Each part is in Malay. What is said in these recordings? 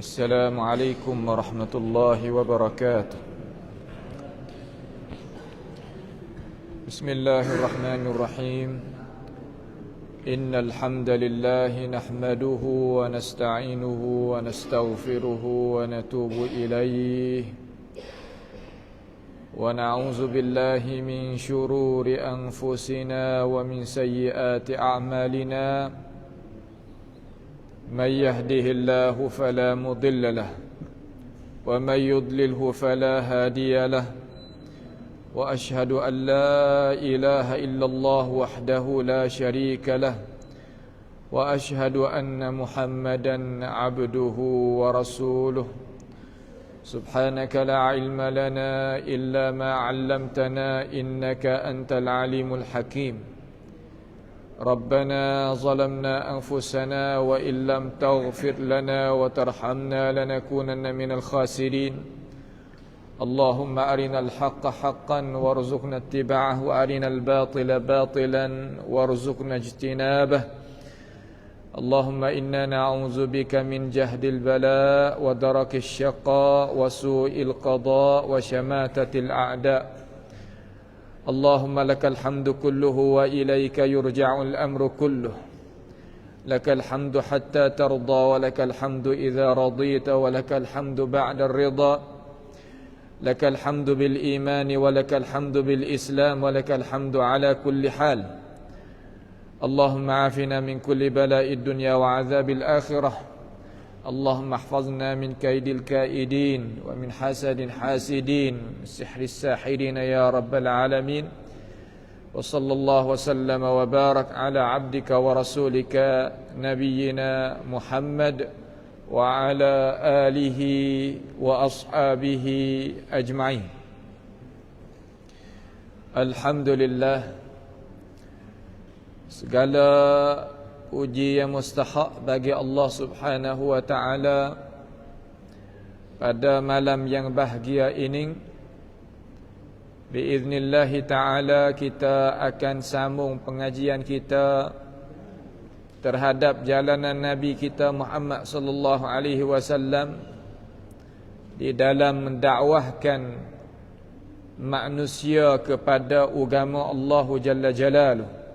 السلام عليكم ورحمة الله وبركاته. بسم الله الرحمن الرحيم. إن الحمد لله نحمده ونستعينه ونستغفره ونتوب إليه ونعوذ بالله من شرور أنفسنا ومن سيئات أعمالنا. من يهده الله فلا مضل له ومن يضلله فلا هادي له وأشهد أن لا إله إلا الله وحده لا شريك له وأشهد أن محمدا عبده ورسوله. سبحانك لا علم لنا إلا ما علمتنا إنك أنت العليم الحكيم. ربنا ظلمنا أنفسنا وإن لم تغفر لنا وترحمنا لنكونن من الخاسرين. اللهم أرنا الحق حقا وارزقنا اتباعه وأرنا الباطل باطلا وارزقنا اجتنابه. اللهم إنا نعوذ بك من جهد البلاء ودرك الشقاء وسوء القضاء وشماتة الأعداء. اللهم لك الحمد كله وإليك يرجع الأمر كله. لك الحمد حتى ترضى ولك الحمد إذا رضيت ولك الحمد بعد الرضا. لك الحمد بالإيمان ولك الحمد بالإسلام ولك الحمد على كل حال. اللهم عافنا من كل بلاء الدنيا وعذاب الآخرة. اللهم احفظنا من كيد الكائدين ومن حسد حاسدين من سحر الساحرين يا رب العالمين. وصلى الله وسلم وبارك على عبدك ورسولك نبينا محمد وعلى آله وأصحابه أجمعين. Alhamdulillah, segala puji yang mustahak bagi Allah Subhanahu wa taala pada malam yang bahagia ini. Biiznillah taala kita akan sambung pengajian kita terhadap jalanan Nabi kita Muhammad sallallahu alaihi wasallam di dalam mendakwahkan manusia kepada agama Allah Jalla Jalaluhu.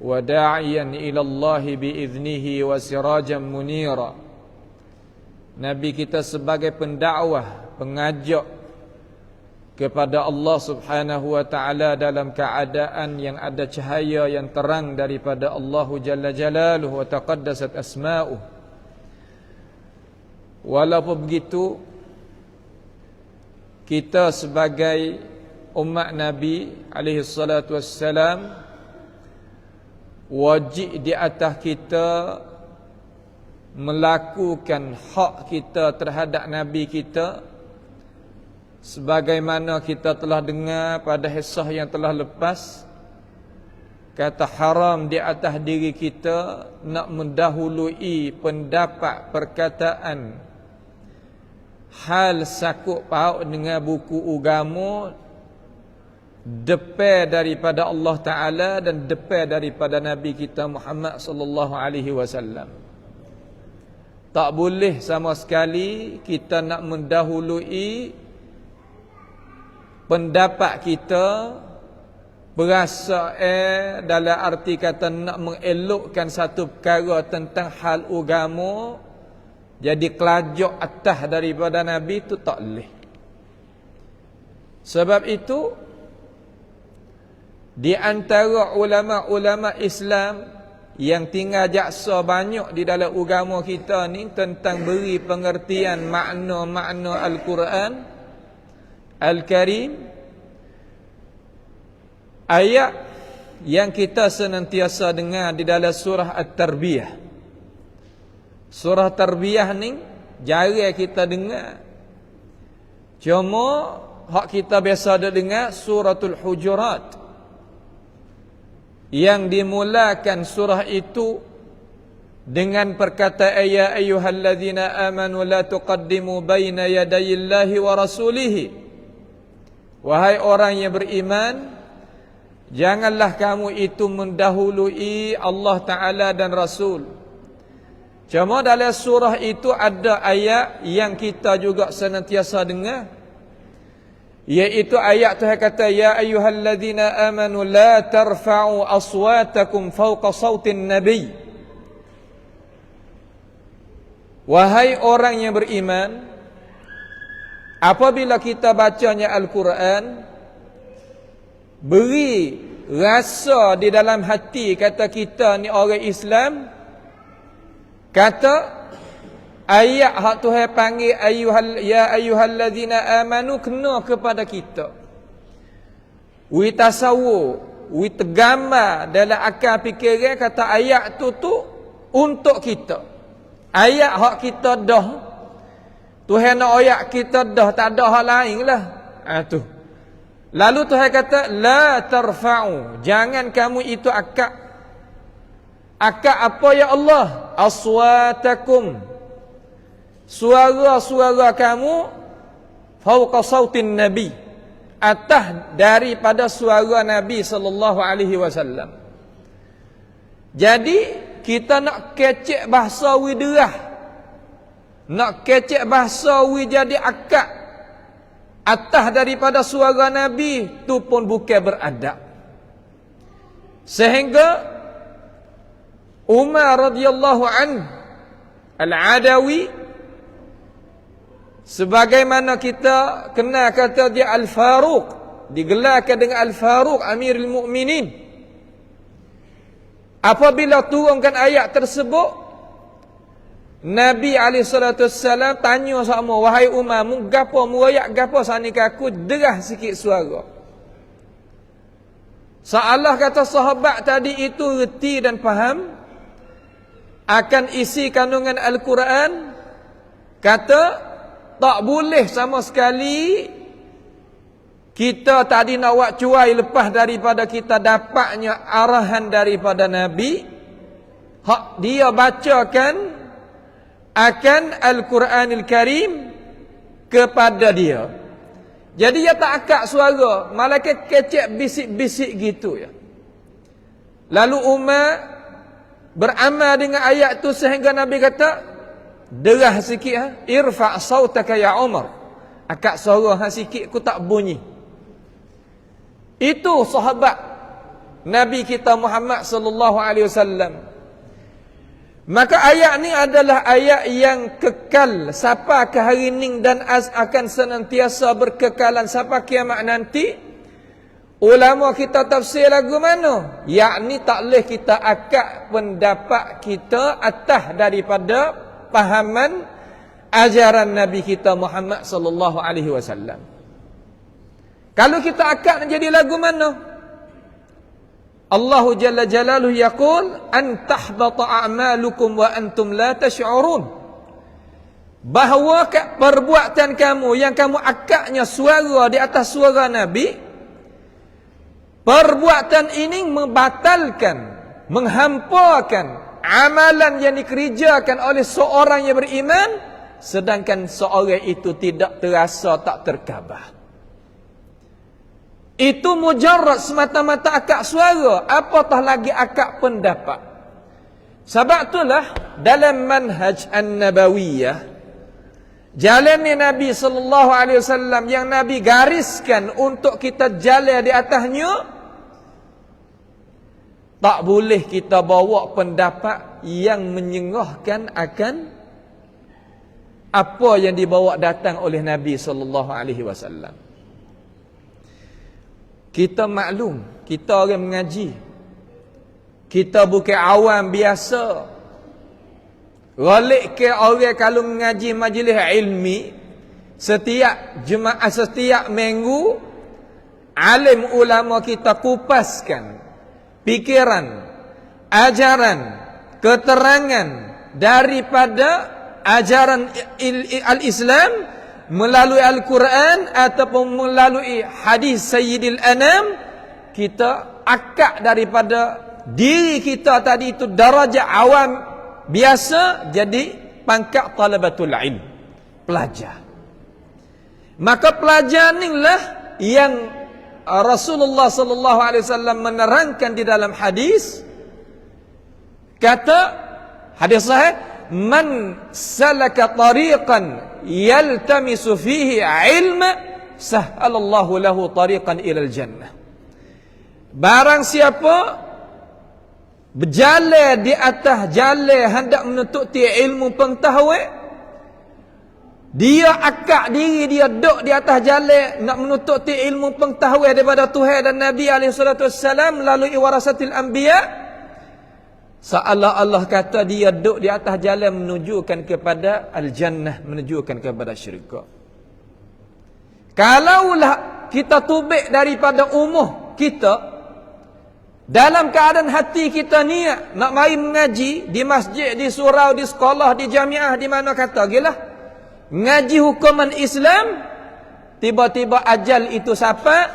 Wada'iyan ila Allah biiznihi wa sirajan munira. Nabi kita sebagai pendakwah, pengajak kepada Allah Subhanahu wa taala dalam keadaan yang ada cahaya yang terang daripada Allah Jalla Jalaluhu wa taqaddasat asma'uh. Walaupun begitu, kita sebagai umat Nabi alaihi salatu wassalam, wajib di atas kita melakukan hak kita terhadap Nabi kita, sebagaimana kita telah dengar pada kisah yang telah lepas. Kata haram di atas diri kita nak mendahului pendapat, perkataan, hal sakut paut dengan buku agama depan daripada Allah Ta'ala dan depan daripada Nabi kita Muhammad sallallahu alaihi wasallam. Tak boleh sama sekali kita nak mendahului pendapat kita, berasa dalam arti kata nak mengelokkan satu perkara tentang hal agama, jadi kelajak atas daripada Nabi, itu tak boleh. Sebab itu di antara ulama-ulama Islam yang tinggal jaksa banyak di dalam agama kita ni tentang beri pengertian makna-makna Al-Quran Al-Karim, ayat yang kita senantiasa dengar di dalam surah At-Tarbiyah. Surah Tarbiyah ni jarang kita dengar. Cuma hak kita biasa dengar suratul Hujurat, yang dimulakan surah itu dengan perkataan ya ayyuhalladzina amanu la tuqaddimu baina yadayillahi wa rasulihi. Wahai orang yang beriman, janganlah kamu itu mendahului Allah Ta'ala dan Rasul. Cuma dalam surah itu ada ayat yang kita juga senantiasa dengar, iaitu ayat Tuhan kata, ya ayyuhalladzina amanu la tarfa'u aswatakum fawqa sautin nabi. Wahai orang yang beriman, apabila kita bacanya Al-Quran, beri rasa di dalam hati, kata kita ni orang Islam, kata ayat hak Tuhan panggil ya ayyuhalladzina amanu kena kepada kita. Wi tasawur, wi tergambar dalam akal fikiran, kata ayat tu untuk kita. Ayat hak kita dah, Tuhan nak ayat kita dah, tak ada hal lain lah. Tu. Lalu Tuhan kata la tarfa'u, jangan kamu itu akak apa ya Allah? Aswatakum, suara-suara kamu, fauqa sautin nabi, atas daripada suara Nabi sallallahu alaihi wasallam. Jadi kita nak kecek bahasa widrah, nak kecek bahasa wi jadi akak atas daripada suara Nabi, tu pun bukan beradab. Sehingga Umar radhiyallahu anhu Al-Adawi, sebagaimana kita kenal kata dia Al-Faruq, digelarkan dengan Al-Faruq Amirul Mukminin. Apabila turunkan ayat tersebut, Nabi SAW tanya sama, wahai Umar, mu gapo, mu ayat gapo sani ke aku derah sikit suara. Seolah kata sahabat tadi itu reti dan faham akan isi kandungan Al-Quran, kata tak boleh sama sekali kita tadi nak buat cuai lepas daripada kita dapatnya arahan daripada Nabi, hak dia bacakan akan Al-Quranil Karim kepada dia. Jadi dia tak akak suara, malaikat kecek bisik-bisik gitu ya. Lalu Umar beramal dengan ayat tu sehingga Nabi kata, derah sikit, irfa' sautaka ya Umar, akak suara sikit ku tak bunyi. Itu sahabat Nabi kita Muhammad sallallahu alaihi wasallam. Maka ayat ni adalah ayat yang kekal sampai ke hari ini dan akan senantiasa berkekalan sampai kiamat nanti. Ulama kita tafsir lagu mana? Yakni tak boleh kita akak pendapat kita atas daripada pahaman ajaran Nabi kita Muhammad sallallahu alaihi wasallam. Kalau kita akak nak jadi lagu mana? Allah Jalla Jalaluhu yaqul an tahbata a'malukum wa antum la tash'urun. Bahawa perbuatan kamu yang kamu akaknya suara di atas suara Nabi, perbuatan ini membatalkan, menghampakan amalan yang dikerjakan oleh seorang yang beriman, sedangkan seorang itu tidak terasa, tak terkabah. Itu mujarrad semata-mata akak suara, apatah lagi akak pendapat. Sebab itulah dalam manhaj an-nabawiyah, jalan Nabi sallallahu alaihi wasallam yang Nabi gariskan untuk kita jalan di atasnya, tak boleh kita bawa pendapat yang menyengahkan akan apa yang dibawa datang oleh Nabi sallallahu alaihi wasallam. Kita maklum, kita orang mengaji, kita bukan awam biasa. Galik ke orang kalau mengaji majlis ilmi, setiap jemaah, setiap minggu, alim ulama kita kupaskan pikiran, ajaran, keterangan daripada ajaran al-Islam melalui Al-Quran ataupun melalui hadis Sayyidil Anam. Kita akak daripada diri kita tadi itu darajat awam biasa jadi pangkat talabatul ilm, pelajar. Maka pelajar inilah yang Rasulullah sallallahu alaihi wasallam menerangkan di dalam hadis, kata hadis sahih, man salaka tariqan yaltamisu fihi ilma sahhalallahu lahu tariqan ilal jannah. Barang siapa berjalan di atas jalan hendak menututi ilmu pengetahuan, dia akak diri dia duduk di atas jalan nak menututi ilmu pengetahuan daripada Tuhan dan Nabi SAW melalui warasatil anbiya, seolah Allah kata dia duduk di atas jalan menunjukkan kepada al-jannah, menunjukkan kepada syurga. Kalaulah kita tubik daripada umuh kita, dalam keadaan hati kita niat nak mari mengaji di masjid, di surau, di sekolah, di jamiah, di mana kata gilah ngaji hukuman Islam, tiba-tiba ajal itu sampai,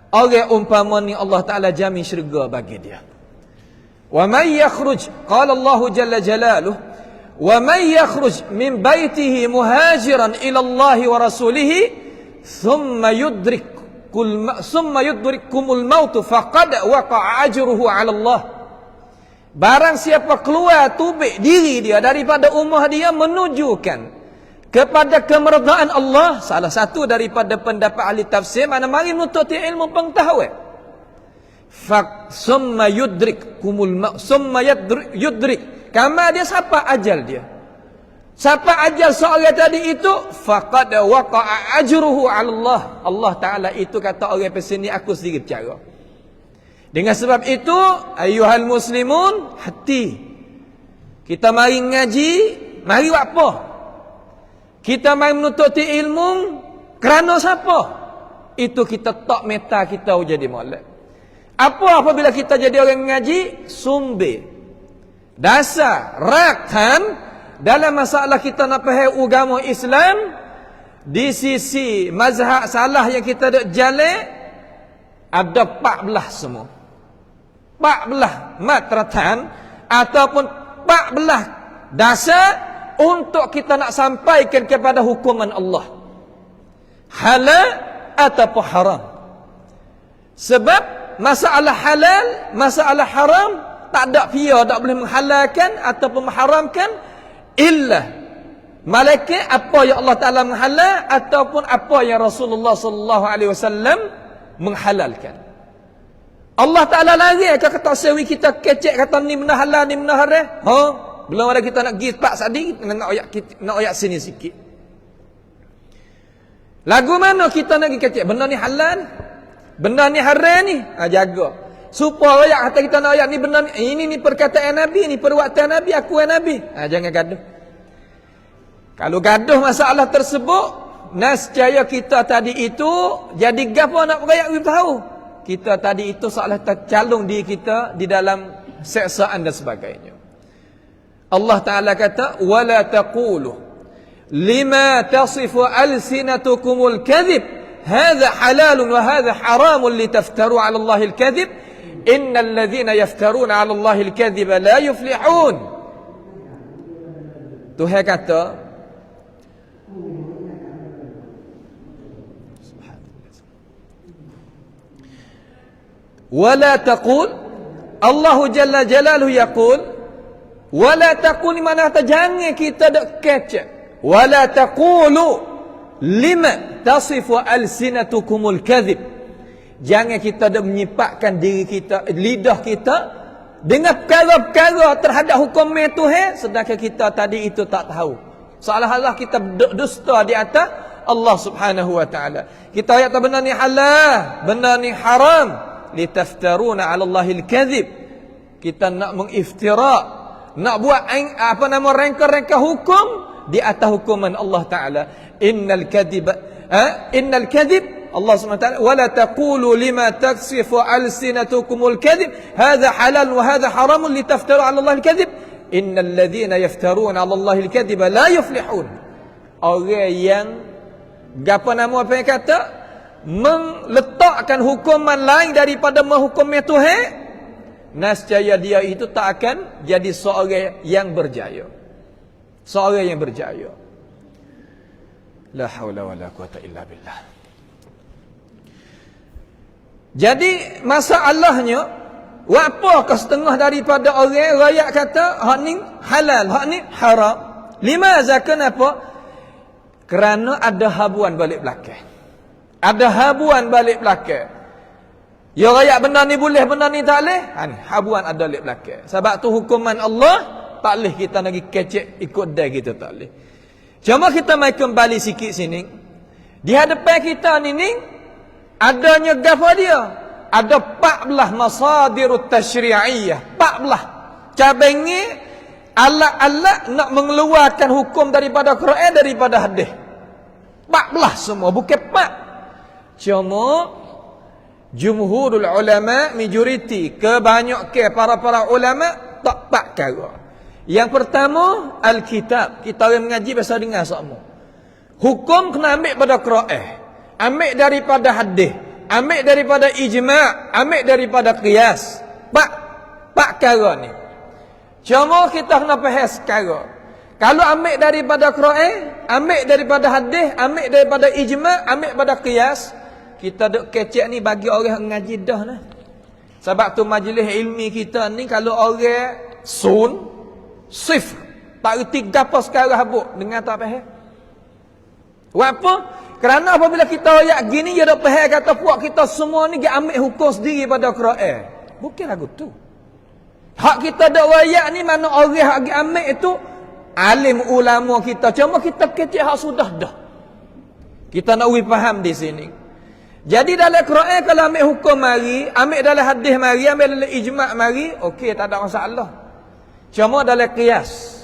orang umpama ni Allah Ta'ala jamin syurga bagi dia. Wa may yakhruj, qala Allah jalla jalaluh, wa may yakhruj min baitihi muhajiran ila Allah wa rasulihi thumma yudrikumul maut faqad waqa'a ajruhu 'ala Allah. Barang siapa keluar tubik diri dia daripada rumah dia menunjukkan kepada kemeredaan Allah, salah satu daripada pendapat ahli tafsir, mana mari menututi ilmu pengetahuan, summa yudrikumul maut, summa yudrik, kama dia siapa ajal dia, siapa ajal seorang tadi itu, faqad waqa'a ajruhu 'ala Allah. Allah Ta'ala itu kata orang pesini aku sendiri bercara. Dengan sebab itu ayuhal muslimun, hati kita mari ngaji, mari buat apa? Kita mari menututi ilmu kerana siapa? Itu kita tak meta kita jadi molek. Apa apabila kita jadi orang mengaji? Sumber, dasar, rakan dalam masalah kita nak faham agama Islam, di sisi mazhab salah yang kita duk jalan, ada 14 semua. 14 matratan ataupun 14 dasar untuk kita nak sampaikan kepada hukuman Allah, halal ataupun haram. Sebab masalah halal, masalah haram tak ada pihak tak boleh menghalalkan ataupun mengharamkan illa malaikat apa yang Allah Ta'ala menghalal ataupun apa yang Rasulullah SAW menghalalkan. Allah Ta'ala lari kata sewi kita kecek kata ni benda halal ni benda haram. Belum ada kita nak pergi pak sadi, nak oyak sini sikit. Lagu mana kita nak pergi kecek? Benda ni halal, benda ni haram ni. Jaga. Supaya oyak kata kita nak oyak ni benda ni, ini perkataan Nabi, ni perbuatan Nabi, akuan Nabi. Jangan gaduh. Kalau gaduh masalah tersebut, nescaya kita tadi itu jadi gapo nak berayak kita tahu. Kita tadi itu seolah tercalung diri kita di dalam seksaan dan sebagainya. Allah Ta'ala kata, وَلَا تَقُولُوا لِمَا تَصِفُ أَلْسِنَتُكُمُ الْكَذِبِ هَذَا حَلَالٌ وَهَذَا حَرَامٌ لِتَفْتَرُوا عَلَى اللَّهِ الْكَذِبِ إِنَّ الَّذِينَ يَفْتَرُونَ عَلَى اللَّهِ الْكَذِبَ لَا يُفْلِحُونَ. Tuhan kata, وَلَا تَقُولُ, Allah Jalla Jalaluhu yaqul, wala taqul, mana kata jangan kita dok kecek. Wala taqulu lima tasifu alsinatukumul kadhib. Jangan kita dok menyipakkan diri kita, lidah kita dengan perkara-perkara terhadap hukum Tuhan sedangkan kita tadi itu tak tahu. Seolah-olah kita dusta di atas Allah Subhanahu wa taala. Kita ayat benda ni halal, benda ni haram, litaftaruna 'ala Allahil kadhib. Kita nak mengiftira, nak buat rengka-rengka hukum di atas hukuman Allah Ta'ala. Innal kadhib Allah Subhanahu wa ta'ala, wala taqulu lima taksifu alsinatukumul kadhib hadha halal wa hadha haram litaftaru 'ala Allahil kadhib innal ladhina yaftaruna 'ala Allahil kadhiba la yuflihun. Orang yang apa yang kata meletakkan hukuman lain daripada menghukum Tuhan, nescaya dia itu tak akan jadi seorang yang berjaya. Seorang yang berjaya. La haula wala quwata illa billah. Jadi masalahnya Apakah setengah daripada orang rakyat kata hak ni halal, hak ni haram? Limaza, kenapa? Kerana ada habuan balik belakang. Ada habuan balik belakang. Ya rakyat benda ni boleh, benda ni tak boleh. Habuan ada balik belakang. Sebab tu hukuman Allah tak boleh kita lagi kecek ikut dah kita tak boleh. Cuma kita mai kembali sikit sini. Di hadapan kita ni adanya gafa dia. Ada 14 masadirut tasyri'iyah. 14 cabangnya alat-alat nak mengeluarkan hukum daripada Quran, daripada hadis. 14 semua, bukan 4. Cuma jumhurul ulama, majoriti, kebanyakan para ulama tak 4 perkara. Yang pertama, Alkitab. Kita orang mengaji biasa dengar semua. Hukum kena ambil pada Quran, ambil daripada hadis, ambil daripada ijma', ambil daripada qiyas. 4 perkara ni. Cuma kita kena faham sekarang. Kalau ambil daripada Quran, ambil daripada hadis, ambil daripada ijma', ambil daripada qiyas, kita duk kecek ni bagi orang ngaji dah lah. Sebab tu majlis ilmi kita ni kalau orang sifr, tak reti gapo sekarang habuk, dengar tak faham. Apa? Kerana apabila kita ayat gini, dia dak faham kata puak kita semua ni ambil hukum sendiri pada Quran. Bukan lagu tu. Hak kita dak ayat ni mana orang hak ambil itu alim ulama kita. Cuma kita kecek hak sudah dah. Kita nak faham di sini. Jadi dalam Quran kalau ambil hukum mari, ambil dalam hadis mari, ambil dalam ijma' mari, okey, tak ada masalah. Cuma dalam qiyas.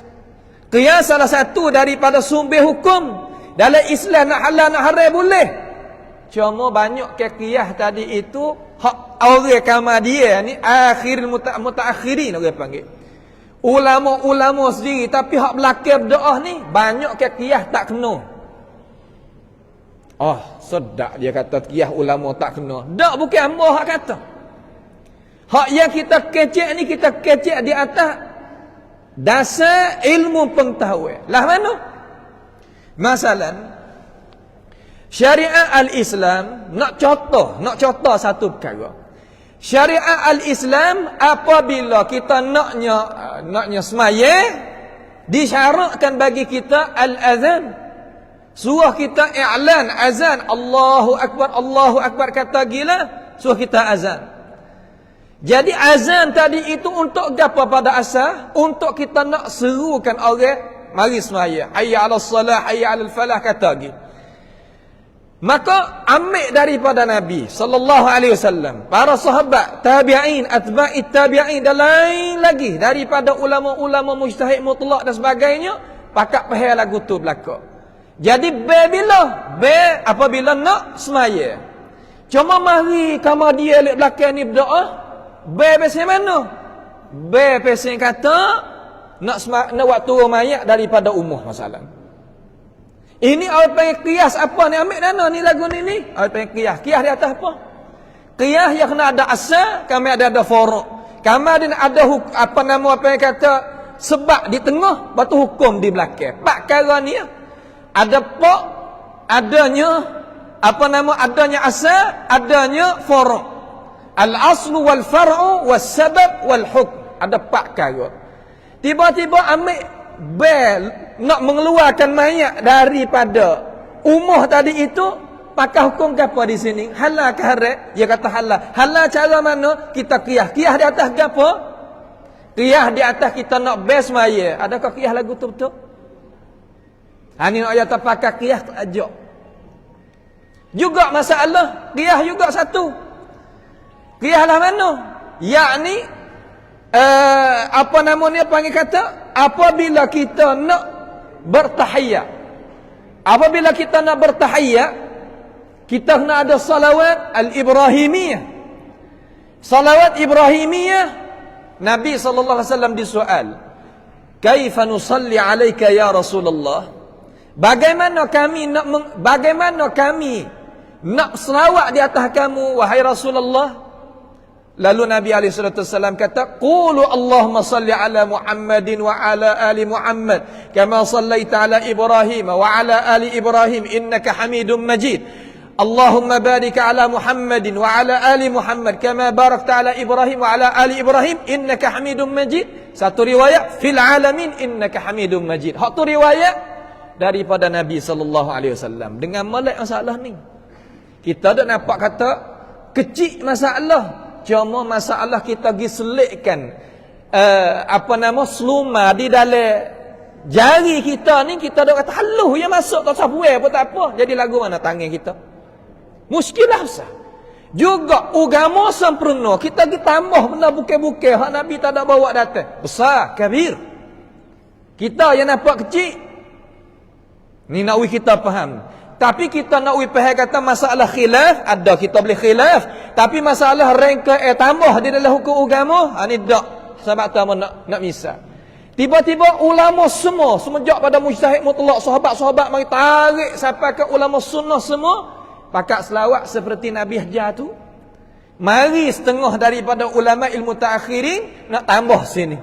Qiyas salah satu daripada sumber hukum. Dalam Islam nak halal nak haram boleh. Cuma banyak ke qiyas tadi itu hak orang kama dia ni akhir mutaakhirin orang panggil. Ulama-ulama sendiri tapi hak belakang berdoa ni banyak ke qiyas tak kena. Oh, sedap dia kata qiyas ulama tak kena. Tak, bukan hamba hak kata. Hak yang kita kecek ni kita kecek di atas dasar ilmu pengetahuan. Lah mana? Masalan syariat al-Islam nak contoh satu perkara. Syariat al-Islam apabila kita naknya semaya disyaratkan bagi kita al-azan. Suruh kita i'lan azan, Allahu akbar kata gila, suruh kita azan. Jadi azan tadi itu untuk apa pada asal? Untuk kita nak serukan orang mari semaya. Hayya 'alas salah, hayya 'alal falah kata gitu. Maka ambil daripada Nabi sallallahu alaihi wasallam, para sahabat, tabi'in, atba'it tabi'in dan lain lagi daripada ulama-ulama mujtahid mutlak dan sebagainya, pakak pahal lagu tu belaka. Jadi apabila nak semaya. Cuma mari kama dia lek belakang ni berdoa, pasal mana? Pasal kata nak waktu mayat daripada umuh masalah. Ini orang panggil qiyas apa ni? Ambil dana ni lagu ni. Orang panggil qiyas. Qiyas di atas apa? Qiyas yang kena ada asal, kami ada furu'. Kami ada apa yang kata sebab di tengah, batu hukum di belakang. Pak perkara ni ada pak, adanya adanya asal, adanya furu'. Al-aslu wal far'u was sabab wal hukm. Ada pak perkara. Tiba-tiba ambil nak mengeluarkan mayat daripada umuh tadi itu, pakai hukum apa di sini? Halal ke haram? Dia kata halal. Halal cara mana? Kita qiyas. Qiyas di atas apa? Qiyas di atas kita nak best mayat. Adakah qiyas lagu tu betul? Ini nak ayat pakai qiyas ajak. Juga masalah qiyas juga satu. Qiyas lah mana? Yakni apa namanya panggil kata apabila kita nak bertahiyyat. Apabila kita nak bertahiyyat, kita kena ada salawat al-Ibrahimiyah. Salawat Ibrahimiyah, Nabi sallallahu alaihi wasallam disoal, "Kaifa nusalli 'alaika ya Rasulullah?" Bagaimana kami nak selawat di atas kamu wahai Rasulullah? Lalu Nabi SAW kata, "Qulu Allahumma salli ala Muhammadin wa ala ali Muhammad kama sallaita ala Ibrahim wa ala ali Ibrahim innaka Hamidum Majid." Allahumma barik ala Muhammadin wa ala ali Muhammad kama barakta ala Ibrahim wa ala ali Ibrahim innaka Hamidum Majid. Satu riwayat fil alamin innaka Hamidum Majid. Hak tu riwayat daripada Nabi sallallahu alaihi wasallam. Dengan molek masalah ni. Kita dak nampak kata kecil masalah. Cuma masalah kita pergi selitkan seluma di dalam jari kita ni, kita dak kata haluh yang masuk tak usah buai pun tak apa. Jadi lagu mana tangan kita? Muskilah besar. Juga agama sempurna, kita pergi tambah benda bukan-bukan hak Nabi tak ada bawa datang. Besar, kabir. Kita yang nampak kecil ni nak kita faham. Tapi kita nak faham kata masalah khilaf, ada kita boleh khilaf, tapi masalah rangka tambah di dalam hukum agama, ni dak. Sebab tu nak misal. Tiba-tiba ulama semua semenjak pada mujtahid mutlak, sahabat-sahabat mari tarik sampai ke ulama sunnah semua pakat selawat seperti Nabi ajar tu. Mari setengah daripada ulama ilmu ta'akhirin nak tambah sini.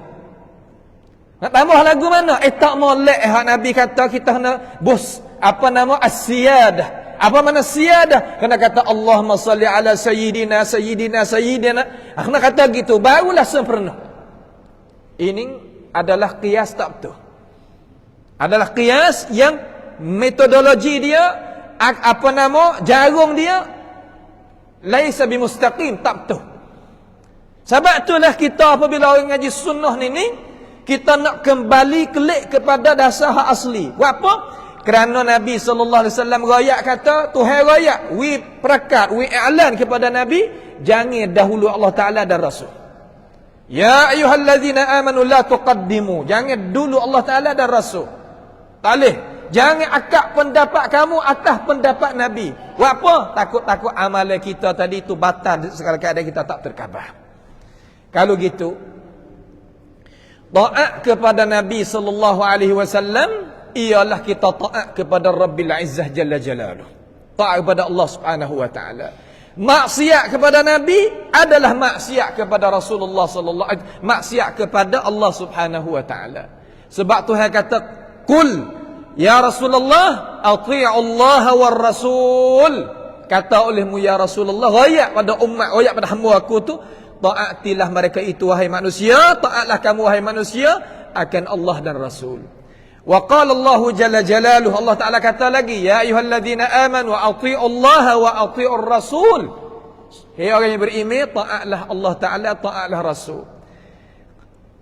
Nak tambah lagu mana? Tak molek hak Nabi kata kita nak bos as-siyadah. Apa mana siyadah? Kena kata Allahumma salli ala sayyidina sayyidina sayyidina. Kena kata gitu barulah sempurna. Ini adalah qiyas tak betul. Adalah qiyas yang metodologi dia jarum dia laisa bimustaqim, tak betul. Sebab itulah kita apabila orang ngaji sunnah ni kita nak kembali kelik kepada dasar hak asli. Buat apa? Kerana Nabi sallallahu alaihi wasallam royak kata, Tuhan royak, wi perakat, wi i'lan kepada Nabi, jangan dahulu Allah Taala dan Rasul. Ya ayyuhallazina amanu la tuqaddimu, jangan dulu Allah Taala dan Rasul. Tak boleh. Jangan akak pendapat kamu atas pendapat Nabi. Buat apa? Takut-takut amalan kita tadi itu batal sekali keadaan kita tak terkabah. Kalau gitu, taat kepada Nabi sallallahu alaihi wasallam ialah kita taat kepada Rabbil Izzah Jalla Jalaluh. Taat kepada Allah Subhanahu wa taala. Maksiat kepada Nabi adalah maksiat kepada Rasulullah sallallahu alaihi wasallam, maksiat kepada Allah Subhanahu wa taala. Sebab Tuhan kata, "Qul ya Rasulullah, ati'u Allah war Rasul." Kata olehmu ya Rasulullah, royak pada umat, royak pada hamba aku tu, taatilah mereka itu wahai manusia, taatlah kamu wahai manusia akan Allah dan Rasul. Wa qala Allah jalla jalaluhu, Allah Taala kata lagi, ya ayyuhalladzina amanu ati'u Allah wa ati'ur Rasul. Hei orang yang beriman, taatlah Allah Taala, taatlah Rasul.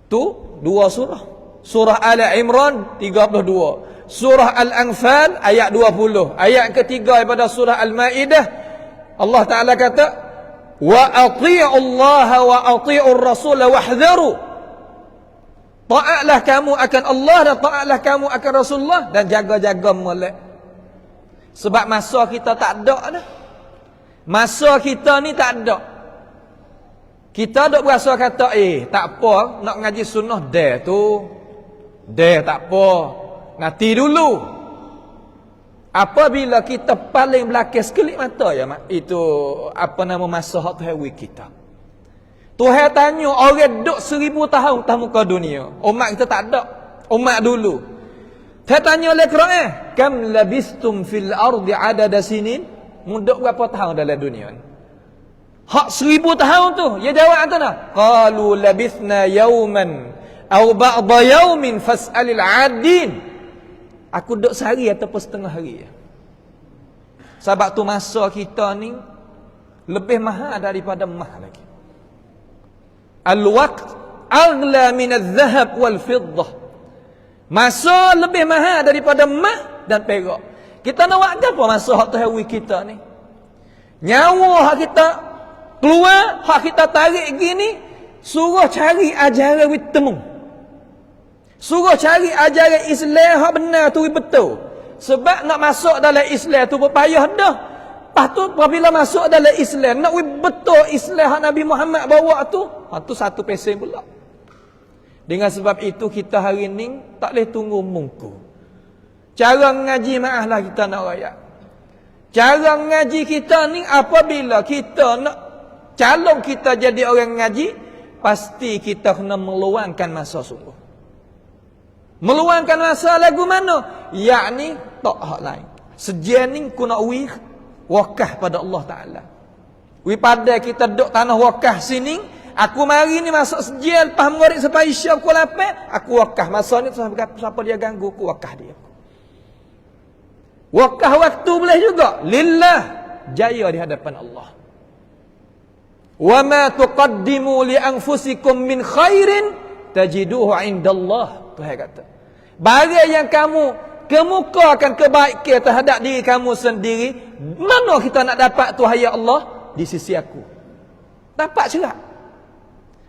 Tu dua surah. Surah Ali Imran 32. Surah Al-Anfal ayat 20. Ayat ketiga daripada surah Al-Maidah, Allah Taala kata, "Wa athi'u Allah wa athi'ur Rasul wahdharu." Taatlah kamu akan Allah dan taatlah kamu akan Rasulullah dan jaga-jaga molek. Sebab masa kita tak ada dah. Masa kita ni tak ada. Kita dok berasa kata, tak apa nak ngaji sunnah dah tu. Dah tak apa. Nanti dulu. Apabila kita paling belakang sekelip mata ya mak, itu masa hak tu kita. Tuhan tanya orang duk 1000 tahun atas muka dunia. Umat kita tak ada. Umat dulu. Tuhan tanya oleh Quran, kam labistum fil ardi adada sinin? Muduk berapa tahun dalam dunia ni? Hak 1000 tahun tu. Dia jawab kata nak? Qalu labithna yawman aw ba'da yawmin fas'alil 'adin. Aku duduk sehari ataupun setengah hari. Sebab tu masa kita ni lebih mahal daripada emas lagi. Al-waqt aghla min adh-dhahab wal fiddah. Masa lebih mahal daripada emas dan perak. Kita nak buat apa masa hak tahwi kita ni? Nyawa hak kita keluar, hak kita tarik gini, suruh cari ajaran witemu. Suruh cari ajaran Islam hak benar tu betul. Sebab nak masuk dalam Islam tu berpayah dah. Lepas tu apabila masuk dalam Islam, nak betul Islam yang Nabi Muhammad bawa tu, tu satu pesen pula. Dengan sebab itu kita hari ni tak boleh tunggu mungku. Cara ngaji maaflah kita nak rakyat. Cara ngaji kita ni apabila kita nak calon kita jadi orang ngaji, pasti kita kena meluangkan masa sungguh. Meluangkan masa lagu mana? Yakni tak hak lain. Sejen ni ku nak wih wakaf pada Allah Ta'ala. Pada kita duduk tanah wakaf sini, aku mari ni masuk sejil, lepas maghrib sampai isya pukul 8, aku wakaf. Masa ni siapa dia ganggu, aku wakaf dia. Wakaf waktu boleh juga. Lillah, jaya di hadapan Allah. Wa ma tuqaddimu li anfusikum min khairin tajiduhu indallah. Tuhan kata, barang yang kamu kemukakan kebaikan terhadap diri kamu sendiri, mana kita nak dapat tu ya Allah? Di sisi aku. Dapat cerak.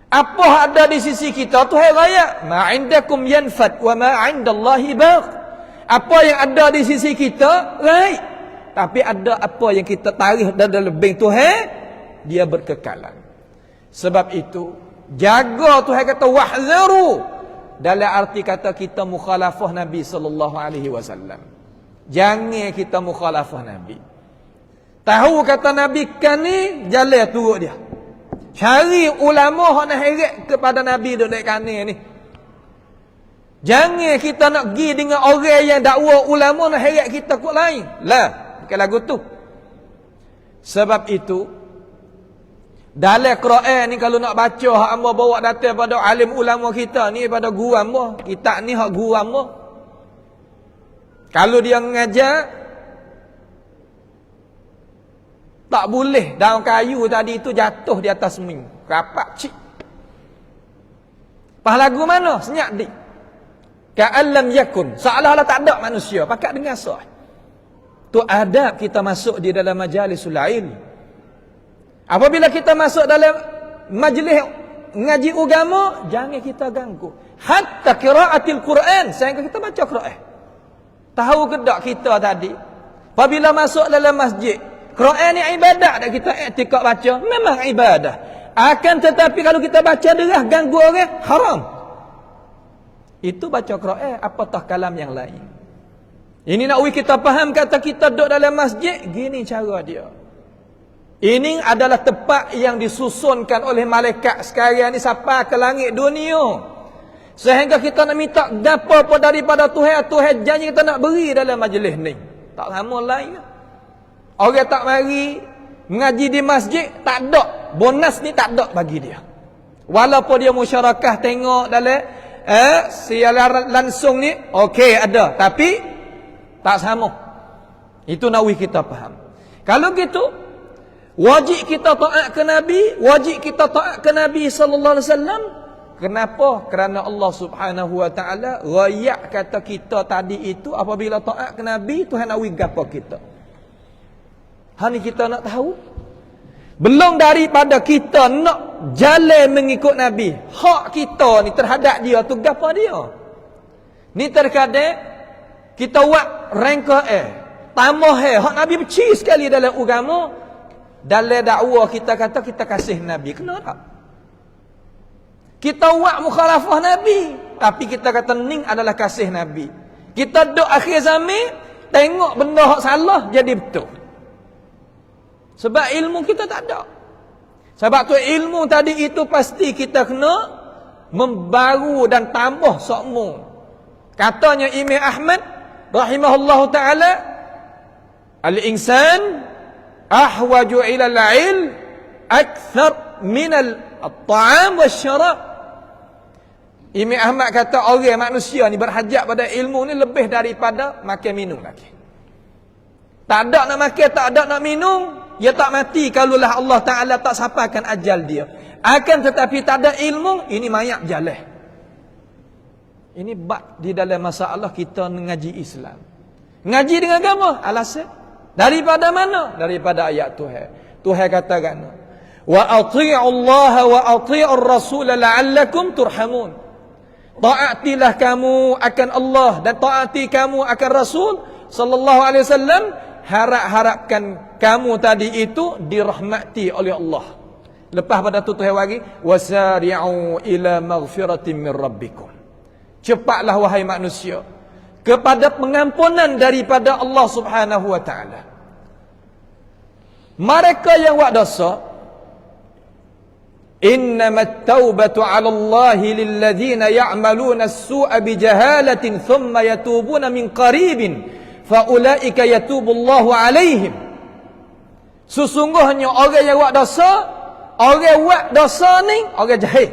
Apa ada di sisi kita tu raya? Ma indakum yanfad wa ma indallahi baq. Apa yang ada di sisi kita baik, tapi ada apa yang kita tarik dalam lebih Tuhan, dia berkekalan. Sebab itu jaga, Tuhan kata wahzaru, dalam arti kata kita mukhalafah Nabi sallallahu alaihi wasallam. Jangan kita mukhalafah Nabi. Tahu kata Nabi kan ni, jalan turut dia. Cari ulama hak nak heret kepada Nabi duk dekat kanan ni. Jangan kita nak pergi dengan orang yang dakwa ulama nak heret kita kot lain. Lah, bukan lagu tu. Sebab itu dalam Quran ni kalau nak baca hak hamba bawa datang pada alim ulama kita ni, pada guru hamba, kitab ni hak guru hamba. Kalau dia mengajar, tak boleh daun kayu tadi itu jatuh di atas ming. Rapat cik. Pas lagu mana? Senyap dik. Ka'allam yakun. Seolah-olah tak ada manusia. Pakat dengar sah. Tu adab kita masuk di dalam majalisul ilm. Apabila kita masuk dalam majlis ngaji agama, jangan kita ganggu. Hatta qiraatil Quran, sehingga kita baca Quran. Tahu ke tak kita tadi? Apabila masuk dalam masjid, Quran ni ibadah dak kita i'tikad baca, memang ibadah. Akan tetapi kalau kita baca derah ganggu orang, haram. Itu baca Quran, apatah kalam yang lain. Ini nak kita faham, kata kita duduk dalam masjid, gini cara dia. Ini adalah tempat yang disusunkan oleh malaikat sekarang ni sampai ke langit dunia. Sehingga kita nak minta apa-apa daripada Tuhan, Tuhan janji kita nak beri dalam majlis ni. Tak sama lain. Orang tak mari mengaji di masjid, tak ada. Bonus ni tak ada bagi dia. Walaupun dia musyarakah tengok dalam siaran langsung ni, okey ada. Tapi tak sama. Itu nak kita faham. Kalau gitu, wajib kita taat ke Nabi, wajib kita taat ke Nabi sallallahu alaihi wasallam. Kenapa? Kerana Allah Subhanahu wa taala rayak kata kita tadi itu apabila taat ke Nabi, Tuhan nak wigapa kita. Hani kita nak tahu. Belum daripada kita nak jalan mengikut Nabi, hak kita ni terhadap dia tu gapo dia? Ni terkadang kita buat rangka tambah hak Nabi benci sekali dalam agama. Dalam dakwah kita kata kita kasih Nabi. Kenapa? Kita buat mukhalafah Nabi, tapi kita kata ning adalah kasih Nabi. Kita duk akhir zaman, tengok benda hak salah jadi betul. Sebab ilmu kita tak ada. Sebab tu ilmu tadi itu pasti kita kena membaru dan tambah sokmo. Katanya Imam Ahmad rahimahullahu taala, al-insan ahwaju ila al-ilm akthar min al-ta'am wasyarab. Imam Ahmad kata orang manusia ni berhajat pada ilmu ni lebih daripada makan minum lagi. Tak ada nak makan, tak ada nak minum, dia tak mati kalaulah Allah Ta'ala tak sampaikan ajal dia. Akan tetapi tak ada ilmu, ini mayat jalan. Ini bab di dalam masalah kita mengaji Islam. Ngaji dengan agama, alasan daripada mana? Daripada ayat Tuhan. Tuhan katakan, wa ati'u Allah wa ati'u ar-rasul la'allakum turhamun. Taatilah kamu akan Allah dan taati kamu akan Rasul sallallahu alaihi wasallam, harap-harapkan kamu tadi itu dirahmati oleh Allah. Lepas pada tu Tuhan bagi wasari'u ila maghfiratin min rabbikum. Cepatlah wahai manusia kepada pengampunan daripada Allah Subhanahu wa taala. Mereka yang buat dosa, innamat taubatu 'ala Allahi lilladzina ya'maluna as-su'a bijahalatin thumma yatubuna min qaribin fa ulaika yatubullahu 'alaihim. Sesungguhnya orang yang buat dosa ni orang jahil.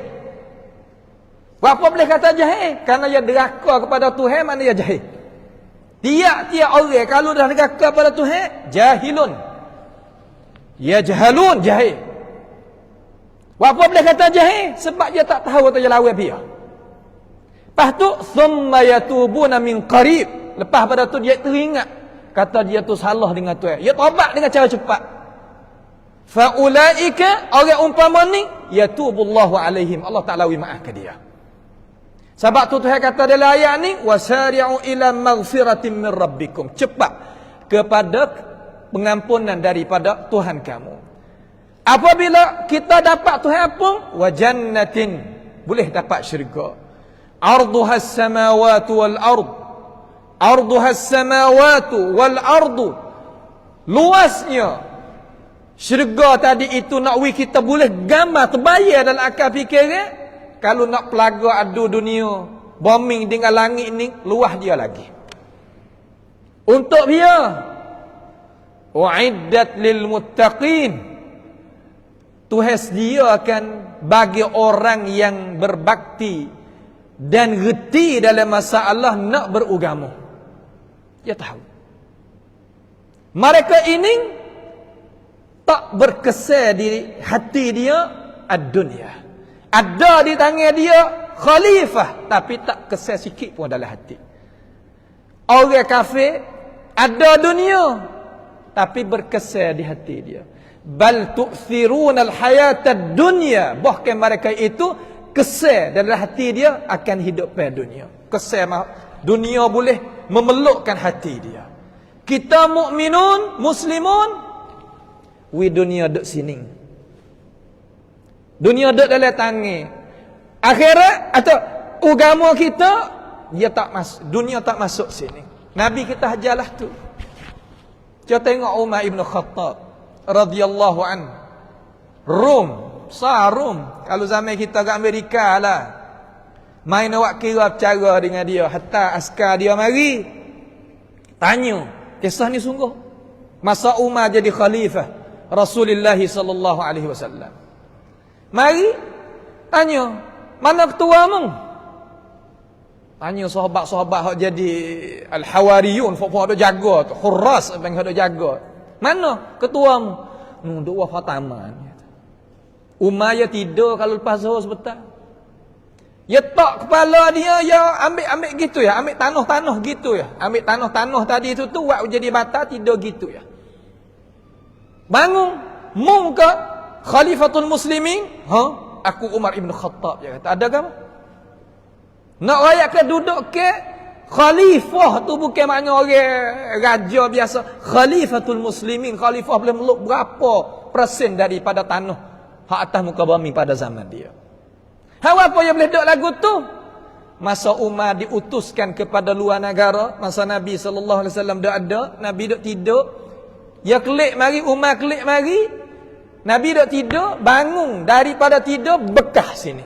Apa boleh kata jahil? Karena dia deraka kepada Tuhan, mana dia jahil. Tiap-tiap orang kalau dah deraka kepada Tuhan, jahilun. Ya jahalun, jahil. Apa boleh kata jahil? Sebab dia tak tahu atau dia lawan dia. Lepas tu thumma yatubuna min qarib. Lepas pada tu dia teringat kata dia tu salah dengan Tuhan. Dia taubat dengan cara cepat. Fa ulaika, orang umpama ni, yatubullahu alaihim. Allah Taala maafkan dia. Sebab tu Tuhan kata dalam ayat ni, wasari'u ila maghfiratin min rabbikum. Cepat kepada pengampunan daripada Tuhan kamu. Apabila kita dapat Tuhan pun, wa jannatin, boleh dapat syurga. Arduha as-samawati wal ard. Arduha as-samawati wal ardu. Luasnya syurga tadi itu nak kita boleh gambar terbayar dalam akal fikiran. Kalau nak pelaga adu dunia, bombing dengan langit ni, luas dia lagi. Untuk dia, uiddat lil muttaqin. Tuhan dia akan bagi orang yang berbakti dan reti dalam masalah nak beragama. Dia tahu. Mereka ini tak berkesan di hati dia ad-dunia. Ada di tangan dia khalifah, tapi tak kesan sikit pun dalam hati. Orang kafir ada dunia, tapi berkesan di hati dia. Bal tu'thiruna al-hayata ad-dunya. Bahkan mereka itu kesan dalam hati dia akan hidup pada dunia. Kesan dunia boleh memelukkan hati dia. Kita mukminun, muslimun, we dunia duk sini. Dunia duk dalam tangan. Akhirat atau agama kita, dia tak masuk, dunia tak masuk sini. Nabi kita hajalah tu. Kita tengok Umar ibn Khattab radhiyallahu an. Rom, Rom. Kalau zaman kita ke Amerika lah. Main awak kira bercara dengan dia, hatta askar dia mari tanya, kisah ni sungguh. Masa Umar jadi khalifah Rasulullah sallallahu alaihi wasallam. Mari tanya, mana ketua mu? Tanya sahabat-sahabat hak jadi al-hawariyun, hak ada jaga tu, khurras bang ada jaga. Mana ketua mu? Duk wafat taman. Umar ya tidur kalau lepas zuhur sebentar. Ya tak kepala dia, ya ambil gitu ya, ambil tanah-tanah gitu ya. Ambil tanah-tanah tadi tu buat jadi bata, tidur gitu ya. Bangun, muka Khalifatul Muslimin, aku Umar ibn Khattab, dia kata. Ada ke apa? Nak rakyat ke duduk ke khalifah tu bukan makna orang raja biasa. Khalifatul Muslimin, khalifah boleh meluk berapa persen daripada tanah hak atas muka bumi pada zaman dia. Apa yang boleh duduk lagu tu? Masa Umar diutuskan kepada luar negara, masa Nabi sallallahu alaihi wasallam dah ada, Nabi duduk tidur. Ya kelik mari, Umar kelik mari. Nabi duduk tidur, bangun daripada tidur, bekah sini.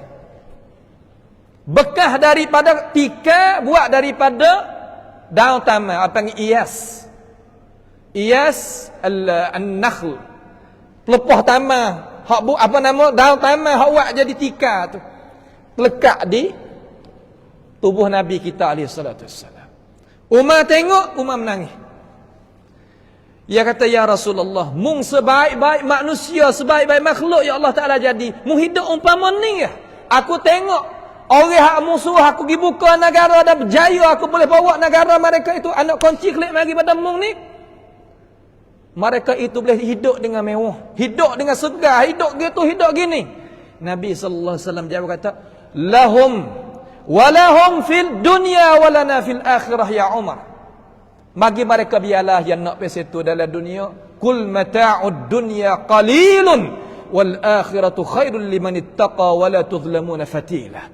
Bekah daripada tika, buat daripada daun tamar, apa panggil iyas. Iyas an-nakhl. Pelepah tamar, hak bu apa nama daun tamar hak buat jadi tika tu. Lekat di tubuh Nabi kita alaihi salatu wassalam. Umar tengok, Umar menangis. Dia kata, ya Rasulullah, mung sebaik-baik manusia, sebaik-baik makhluk ya Allah Ta'ala jadi. Mung hidup umpama ni ya. Aku tengok, orang hak musuh aku pergi buka negara, dah berjaya, aku boleh bawa negara mereka itu, anak kunci klik mari pada mung ni. Mereka itu boleh hidup dengan mewah, hidup dengan segar, hidup gitu, hidup gini. Nabi SAW jawab kata, lahum, walahum fil dunya, walana fil akhirah ya Umar. Bagi mereka biarlah yang nak pergi situ dalam dunia. Kul mata'ud dunya qalilun wal akhiratu khairul liman ittaqa wa la tuzlamuna fatila.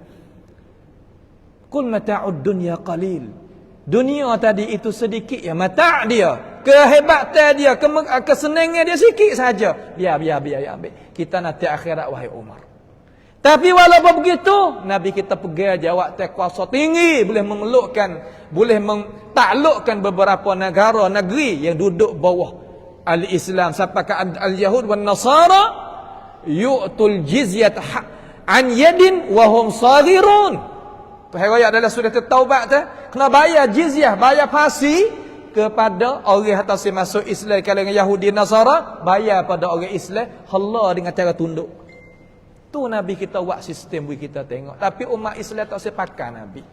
Kul mata'ud dunya qalil. Dunia tadi itu sedikit ya, mata' dia, kehebatan dia, kesenangan dia sikit saja. Biar ambil. Kita nanti akhirat wahai Umar. Tapi walaupun begitu, Nabi kita pergi jawab kuasa tinggi, boleh mengelukkan, boleh mentaklukkan beberapa negara, negeri yang duduk bawah al-Islam sampai ke al-Yahud wan Nasara yu'tul jizyat an yadin wa hum saghirun. Perhaya adalah surah At-Taubah tu, kena bayar jizyah, bayar pasi kepada orang atas masuk Islam kalangan Yahudi Nasara, bayar pada orang Islam halla dengan cara tunduk. Tu Nabi kita buat sistem bagi kita tengok. Tapi umat Islam tak sepakat Nabi.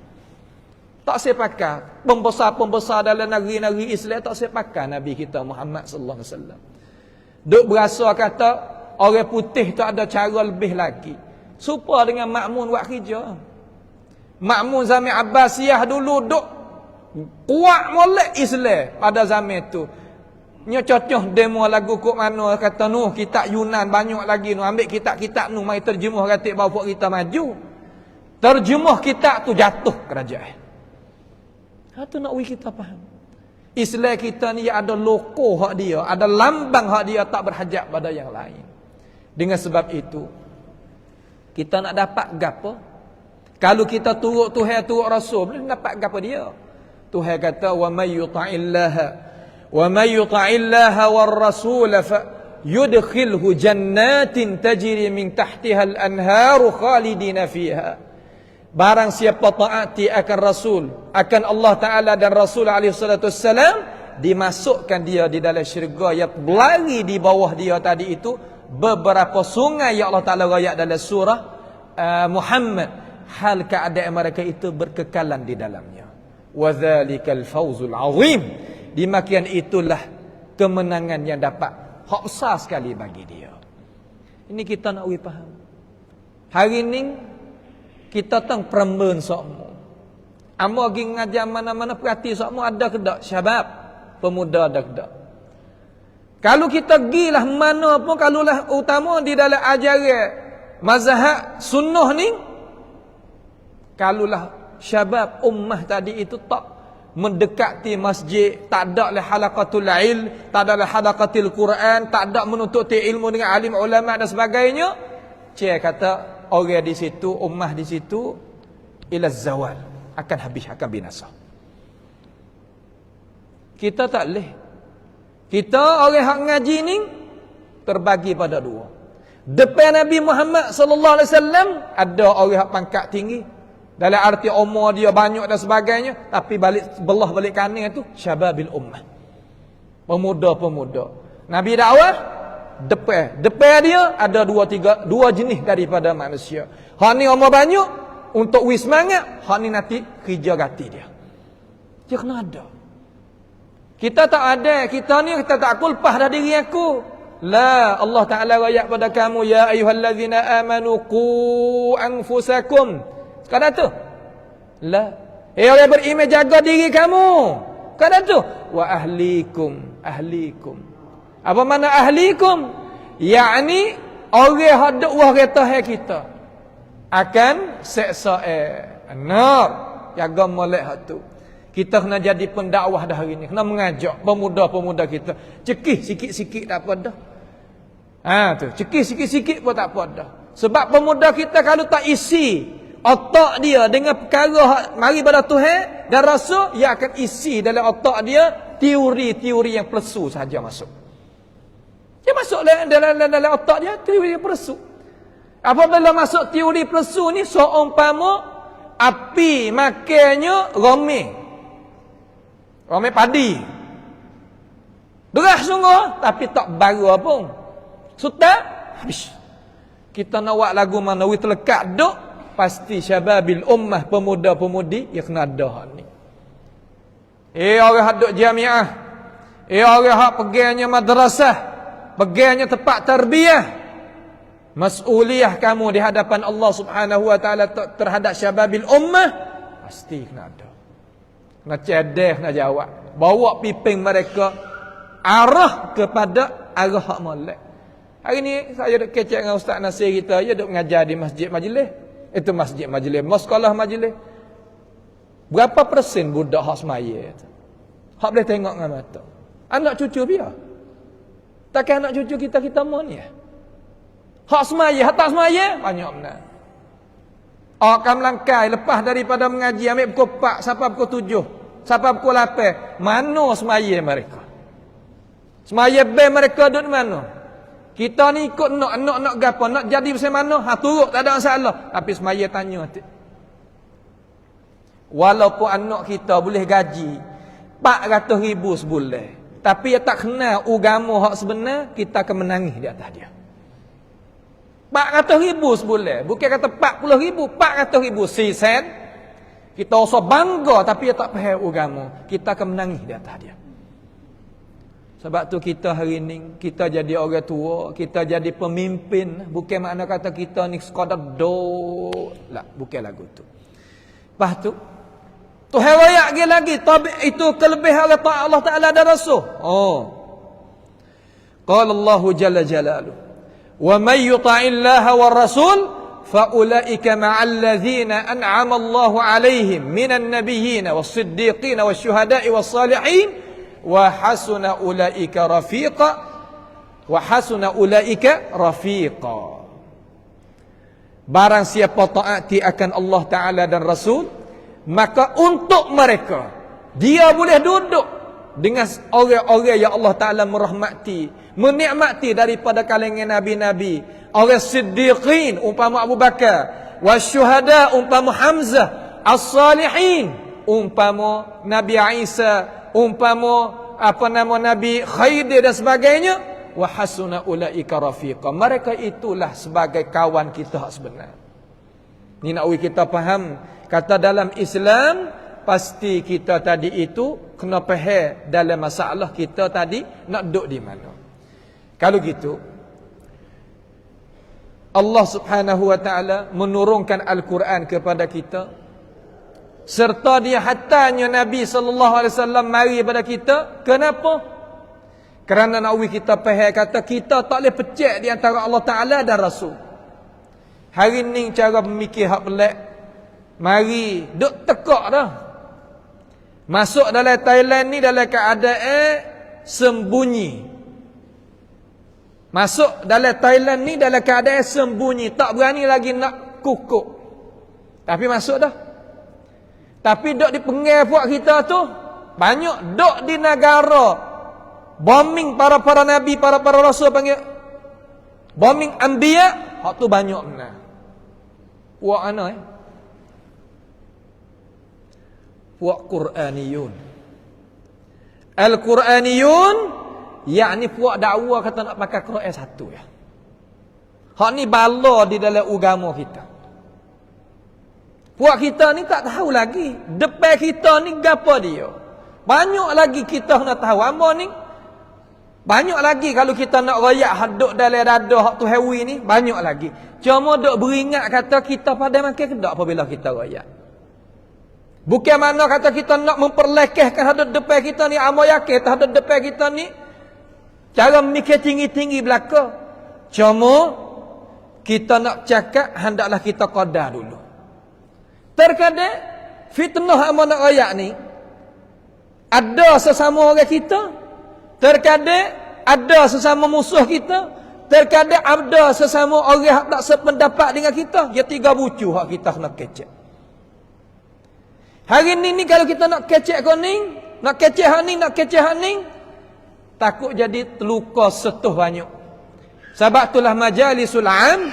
Tak sepakat. Pembesar-pembesar dalam negeri-negeri Islam tak sepakat Nabi kita Muhammad sallallahu alaihi wasallam. Duk berasa kata orang putih tu ada cara lebih lagi. Serupa dengan Ma'mun buat kerja. Ma'mun zaman Abbasiyah dulu duk kuat molek Islam pada zaman tu. Nya cocok demo lagu kok mana kata Nuh kitab Yunan banyak lagi nu ambil kitab-kitab nu mai terjemuh katik bawa kita maju. Terjemuh kitab tu jatuh kerajaan. Ha tu nak kita faham. Islam kita ni ada logo hak dia, ada lambang hak dia tak berhajat pada yang lain. Dengan sebab itu kita nak dapat gapo? Kalau kita turut Tuhan turut Rasul boleh dapat gapo dia? Tuhan kata wa may yuti'illaha war rasul fa yudkhilhu jannatin tajri min tahtiha al-anharu khalidina fiha. Barang siapa taati akan Rasul, akan Allah Taala dan Rasul alaihi salatu wassalam, dimasukkan dia di dalam syurga yang berlari di bawah dia tadi itu beberapa sungai yang Allah Taala rakyat dalam surah Muhammad. Hal keadaan mereka itu berkekalan di dalamnya. Wa dzalikal fawzul azim. Demikian itulah kemenangan yang dapat hak besar sekali bagi dia. Ini kita nak faham. Hari ini kita tang perempuan sokmu. Amo pergi ngajar mana-mana perhati sokmu ada ke tak syabab, pemuda ada ke tak. Kalau kita gilah mana pun kalau lah utama di dalam ajaran mazhab sunnah ni, kalau lah syabab ummah tadi itu tak mendekati masjid, tak ada lah halaqatul ilm, tak ada lah halaqatil Quran, tak ada menuntut ilmu dengan alim ulama dan sebagainya, cik kata orang di situ, ummah di situ ila zawal, akan habis, akan binasa. Kita tak leh. Kita orang hak ngaji ni terbagi pada dua. Depan Nabi Muhammad sallallahu alaihi wasallam ada orang hak pangkat tinggi, dalam arti umur dia banyak dan sebagainya, tapi belah balik kanan itu syababil ummah, pemuda-pemuda. Nabi dakwah depan dia ada dua jenis daripada manusia. Hak ni umur banyak untuk wis semangat, hak ni nanti kerja ganti dia. Dia kena ada. Kita tak ada, kita ni kita tak kulpah dah diri aku. La, Allah Taala rakyat pada kamu, ya ayyuhallazina amanu qu anfusakum. Kata tu. La. Orang beriman jaga diri kamu. Kata tu. Wa ahlikum. Apa makna ahlikum? Yakni orang hadap wah kata hai kita akan seksa nar. Jaga molek hak tu. Kita kena jadi pendakwah dah hari ni. Kena mengajak pemuda-pemuda kita. Cekih sikit-sikit tak apa dah. Ha tu. Cekih sikit-sikit pun tak apa dah. Sebab pemuda kita kalau tak isi otak dia dengan perkara mari pada Tuhan dan Rasul, ia akan isi dalam otak dia teori-teori yang palsu saja masuk. Dia masuk dalam otak dia teori yang palsu. Apabila masuk teori palsu ni, seumpama api makannya rome padi. Derah sungguh tapi tak baru pun. Sudah habis. Kita nak buat lagu mana we terlekat duk, pasti syababil ummah, pemuda-pemudi yang kena ada hak ni. Orang hak duk jamiah, orang hak pegangnya madrasah, pegangnya tempat tarbiyah, mas'uliyah kamu di hadapan Allah Subhanahu wa taala terhadap syababil ummah pasti kena ada. Kena cerdas, kena jawab. Bawa piping mereka arah kepada arah hak molek. Hari ni saya duk kecek dengan Ustaz Nasir kita, dia duk mengajar di masjid majlis. Itu masjid majlis, sekolah majlis. Berapa persen budak hak semaya? Hak boleh tengok dengan mata. Anak cucu biar. Takkan anak cucu kita mau ni. Hak semaya, hak tak semaya banyak benar. Akan melangkai lepas daripada mengaji ambil pukul 4 sampai pukul 7, sampai pukul 8. Mana semaya mereka? Semaya be mereka duduk mana? Kita ni ikut nak gapo, nak jadi macam mana? Turut tak ada masalah. Tapi semaya tanya. Walaupun anak kita boleh gaji 400,000 sebulan, tapi dia tak kenal agama hak sebenar, kita akan menangis di atas dia. 400,000 sebulan, bukan kata 40,000, 400,000 sen. Kita rasa bangga tapi dia tak faham agama, kita akan menangis di atas dia. Sebab tu kita hari ni, kita jadi orang tua, kita jadi pemimpin, bukan makna kata kita ni sekadar lah, bukan lagu tu. Lepas tu Tuhan royak lagi, itu kelebihan Allah Ta'ala dan Rasul. Qala Allah Jalla Jalaluh, wa may yuta'illaha war rasul fa ulaika ma'al ladzina an'ama Allah 'alaihim minan nabiyyin was siddiqin was syuhada'i was salihin wa hasuna ulaika rafiqa. Barang siapa taati akan Allah Ta'ala dan Rasul, maka untuk mereka dia boleh duduk dengan orang-orang yang Allah Ta'ala merahmati, menikmati daripada kalangan nabi-nabi, orang siddiqin umpama Abu Bakar, wasyuhada umpama Hamzah, as-salihin umpama Nabi Isa, umpama Nabi Khidir dan sebagainya, wa hasuna ulaika rafiqa. Mereka itulah sebagai kawan kita sebenar. Ni nak kita faham, kata dalam Islam pasti kita tadi itu kena faham dalam masalah kita tadi nak duduk di mana. Kalau gitu Allah Subhanahu wa taala menurunkan Al-Quran kepada kita, serta dia hatanya Nabi sallallahu alaihi wasallam mari pada kita. Kenapa? Kerana nak kita faham kata kita tak boleh pecah di antara Allah Taala dan Rasul. Hari ni cara memikir hak pelik, mari duk tekak dah. Masuk dalam Thailand ni dalam keadaan sembunyi. Masuk dalam Thailand ni dalam keadaan sembunyi, tak berani lagi nak kukuk. Tapi masuk dah. Tapi duk di penggal puak kita tu banyak, duk di negara bombing para nabi, para rasul, panggil bombing anbiya, hak tu banyak benar. Puak mana puak Quraniyun. Al-Quraniyun yakni puak dakwa kata nak pakai Quran satu ya. Hak ni bala di dalam agama kita. Puak kita ni tak tahu lagi depan kita ni gapo dia. Banyak lagi kita nak tahu apa ni. Banyak lagi kalau kita nak royak haduk dalam dada hak tu hewi ni, banyak lagi. Cuma duk beringat kata kita pada makan kedak apabila kita royak. Bukan mana kata kita nak memperlekehkan hadut depan kita ni, amal yakin hadut depan kita ni cara mikir tinggi-tinggi belaka. Cuma kita nak cakap hendaklah kita qadar dulu. Terkadang fitnah amal nak royak ni ada sesama orang kita, terkadang ada sesama musuh kita, terkadang ada sesama orang yang tak sependapat dengan kita. Ya tiga bucu hak kita kena kecek. Hari ni kalau kita nak kecek kau ni, nak kecek hak ni, nak kecek hak ni, takut jadi terluka setuh banyak. Sebab itulah majlisul am,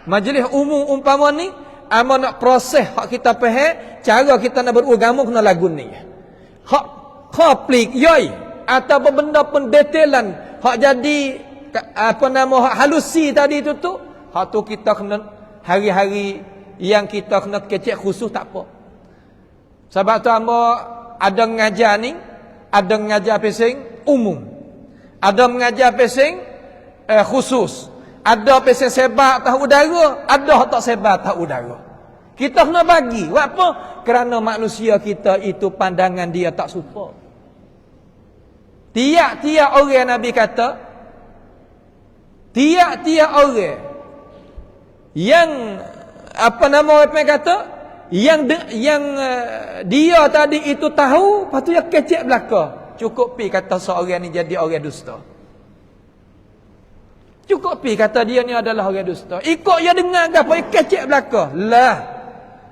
majlis umum umpama ni, ama nak proses hak kita faham, cara kita nak beragama kena lagu ni. Hak komplik yoi atau benda pendetailan hak jadi hak halusi tadi itu tu, hak tu kita kena hari-hari yang kita kena kecek khusus tak apa. Sebab tu hamba ada mengajar ni, ada mengajar pesing umum, ada mengajar pesing khusus, ada pesing sebab tahu udara, ada tak sebab tahu udara. Kita kena bagi. Buat apa? Kerana manusia kita itu pandangan dia tak serupa. Tiap-tiap orang Nabi kata, tiap-tiap orang yang kata yang dia tadi itu tahu, lepas tu dia kecek belaka. Cukup pi kata seorang ni jadi orang dusta. Cukup pi kata dia ni adalah orang dusta. Ikut dia dengar ke apa, dia kecek belaka. Lah,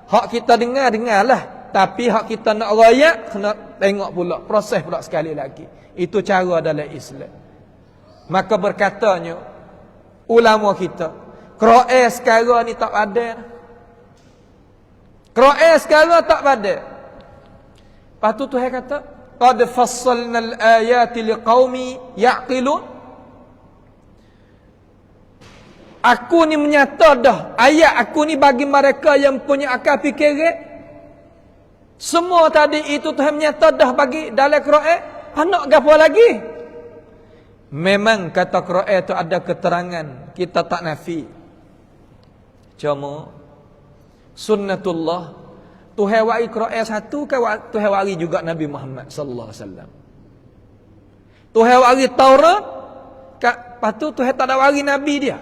hak kita dengarlah. Tapi hak kita nak royak, kena tengok pula, proses pula sekali lagi. Itu cara dalam Islam. Maka berkatanya ulama kita, Quran sekarang ni tak ada. Quran sekarang tak ada. Lepas tu Tuhan kata, qad fassalna al-ayati liqaumi ya'qilun. Aku ni menyata dah. Ayat aku ni bagi mereka yang punya akal fikiran. Semua tadi itu Tuhan menyata dah bagi dalam Quran. Nak gapo lagi? Memang kata Quran itu ada keterangan. Kita tak nafi. Cuma sunnatullah. Tuhan wari Quran satu ke Tuhan wari juga Nabi Muhammad sallallahu alaihi wasallam. Tuhan wari Taurat, lepas tu Tuhan tak ada wari Nabi dia.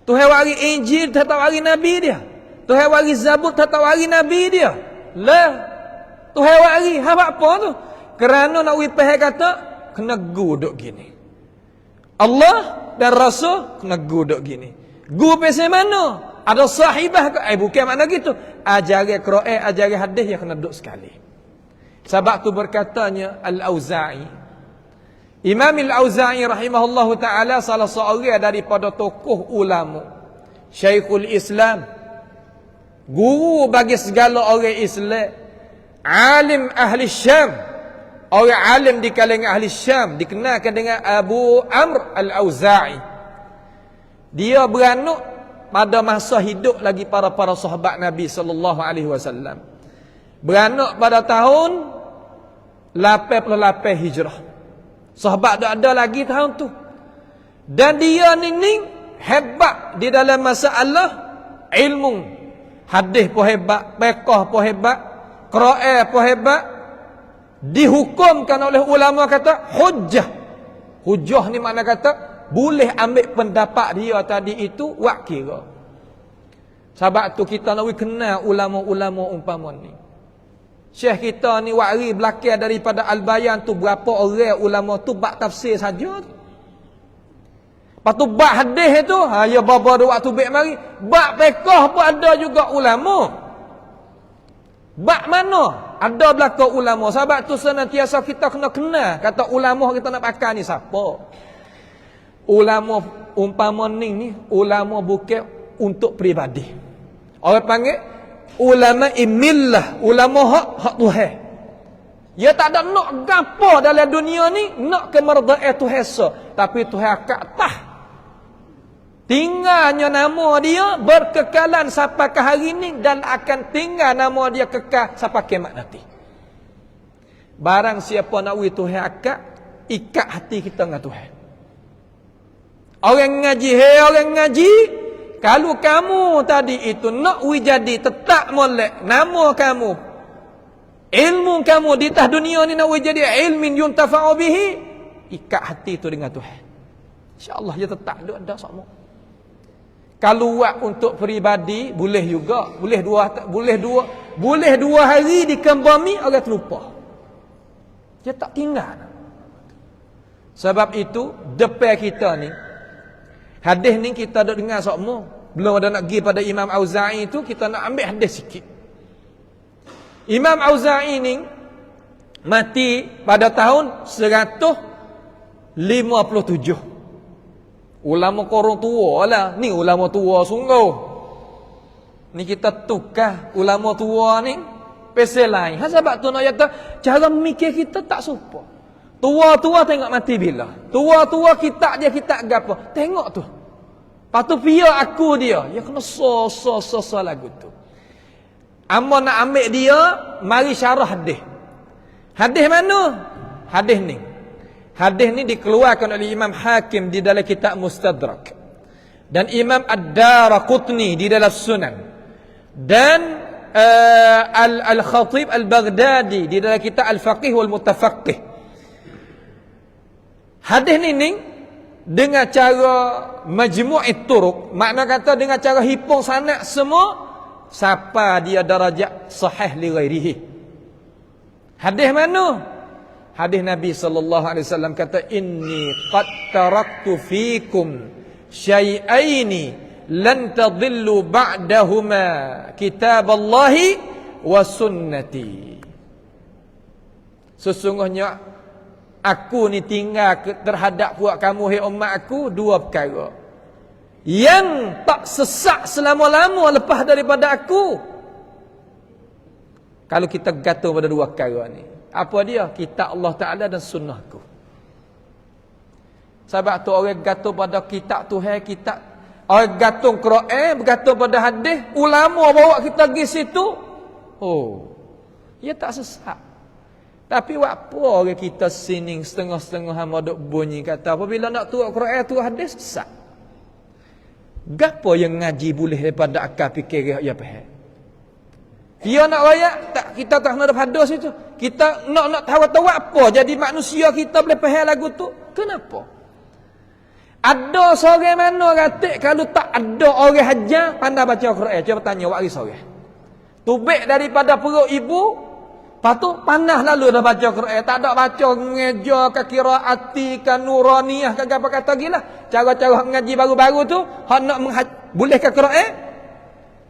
Tuhan wari Injil, tak ada wari Nabi dia. Tuhan wari Zabur, tak ada wari Nabi dia. Lah, Tuhan wari apa tu? Kerana nak wipah kata kena guduk gini. Allah dan Rasul kena guduk gini. Gu pasal mana? Ada sahibah ke? Bukan makna gitu. Ajaran Quran, ajaran hadis yang kena duduk sekali. Sebab tu berkatanya Al-Auza'i. Imam Al-Auza'i rahimahullahu ta'ala salah seorang daripada tokoh ulama. Syekhul Islam. Guru bagi segala orang Islam. Alim ahli Syam. Orang alim di kalangan ahli Syam. Dikenalkan dengan Abu Amr Al-Auza'i. Dia beranak pada masa hidup lagi para sahabat Nabi sallallahu alaihi wasallam. Beranak pada tahun 88 Hijrah. Sahabat dah ada lagi tahun tu. Dan dia ni hebat di dalam masalah ilmu. Hadis pun hebat, fiqh pun hebat, Quran pun hebat. Dihukumkan oleh ulama kata hujjah. Hujjah ni makna kata boleh ambil pendapat dia tadi itu wak kira. Sebab tu kita nak kenal ulama-ulama umpama ni. Syekh kita ni wari belakang daripada Al-Bayan tu berapa orang ulama tu bab tafsir saja. Lepas tu bab hadis tu, ya baba ada waktu baik mari. Bab fiqh pun ada juga ulama. Bab mana? Ada belaka ulama. Sebab tu senantiasa kita kena kenal kata ulama kita nak pakai ni siapa. Ulama umpama ni ulama bukan untuk peribadi. Orang panggil ulama imillah, ulama hak Tuhan. Dia tak ada nak gapo dalam dunia ni, nak kemerdaan Tuhan tapi Tuhan akak tah. Tinggalnya nama dia berkekalan sampai ke hari ni dan akan tinggal nama dia kekal sampai kiamat nanti. Barang siapa nak wi Tuhan akak, ikat hati kita dengan Tuhan. Orang ngaji, kalau kamu tadi itu nak jadi tetap molek nama kamu, ilmu kamu di atas dunia ni nak jadi ilmin yuntafa'u bihi, ikat hati itu dengan Tuhan. InsyaAllah dia tetap ada sama. Kalau buat untuk peribadi boleh juga, boleh dua hari di kembami orang terlupa. Dia tak tinggal. Sebab itu depan kita ni hadis ni kita dah dengar semua. Belum ada nak pergi pada Imam Auza'i tu, kita nak ambil hadis sikit. Imam Auza'i ni mati pada tahun 157. Ulama korang tua lah. Ni ulama tua sungguh. Ni kita tukar ulama tua ni pesel lain. Sebab tu nak kata cara mikir kita tak serupa. Tua-tua tengok mati bila. Tua-tua kita gapo. Tengok tu. Lepas tu pia aku dia. Ya kena so lagu tu. Amma nak ambil dia, mari syarah hadis. Hadis mana? Hadis ni. Hadis ni dikeluarkan oleh Imam Hakim di dalam kitab Mustadrak. Dan Imam Ad-Daraqutni di dalam Sunan. Dan Al-Khatib Al-Baghdadi di dalam kitab Al-Faqih wal-Mutafaqih. Hadis ni dengan cara majmu'it turuq, makna kata dengan cara hipung sanad semua, siapa dia darajat sahih li ghairihi. Hadis mana? Hadis Nabi sallallahu alaihi wasallam kata, inni qad taraktu fikum syai'aini lan tadillu ba'dahuma kitaballahi wa sunnati. Sesungguhnya Aku ni tinggal terhadap puak kamu, hai umat aku, dua perkara. Yang tak sesak selama-lama lepas daripada aku. Kalau kita gantung pada dua perkara ni. Apa dia? Kitab Allah Ta'ala dan sunnahku. Sebab tu orang gantung pada kitab Tuhan, kitab. Orang gantung Quran, bergantung pada hadis. Ulama bawa kita pergi situ. Oh, ia tak sesak. Tapi apa orang kita sining setengah-setengah hamba duk bunyi kata apabila nak turut Quran turut hadis sesat. Gapo yang ngaji boleh daripada akal fikir ya faham. Dia nak royak tak, kita tak nak hadis itu. Kita nak tahu apa jadi manusia kita boleh faham lagu tu. Kenapa? Ada seorang mana kata kalau tak ada orang hajar pandai baca Quran. Cuba tanya waris seorang. Tubik daripada perut ibu. Lepas tu panah lalu dah baca Quran. Tak ada baca ngeja ke qiraati ke nuraniyah ke apa kata gila. Cara-cara ngaji baru-baru tu hak nak boleh ke Quran?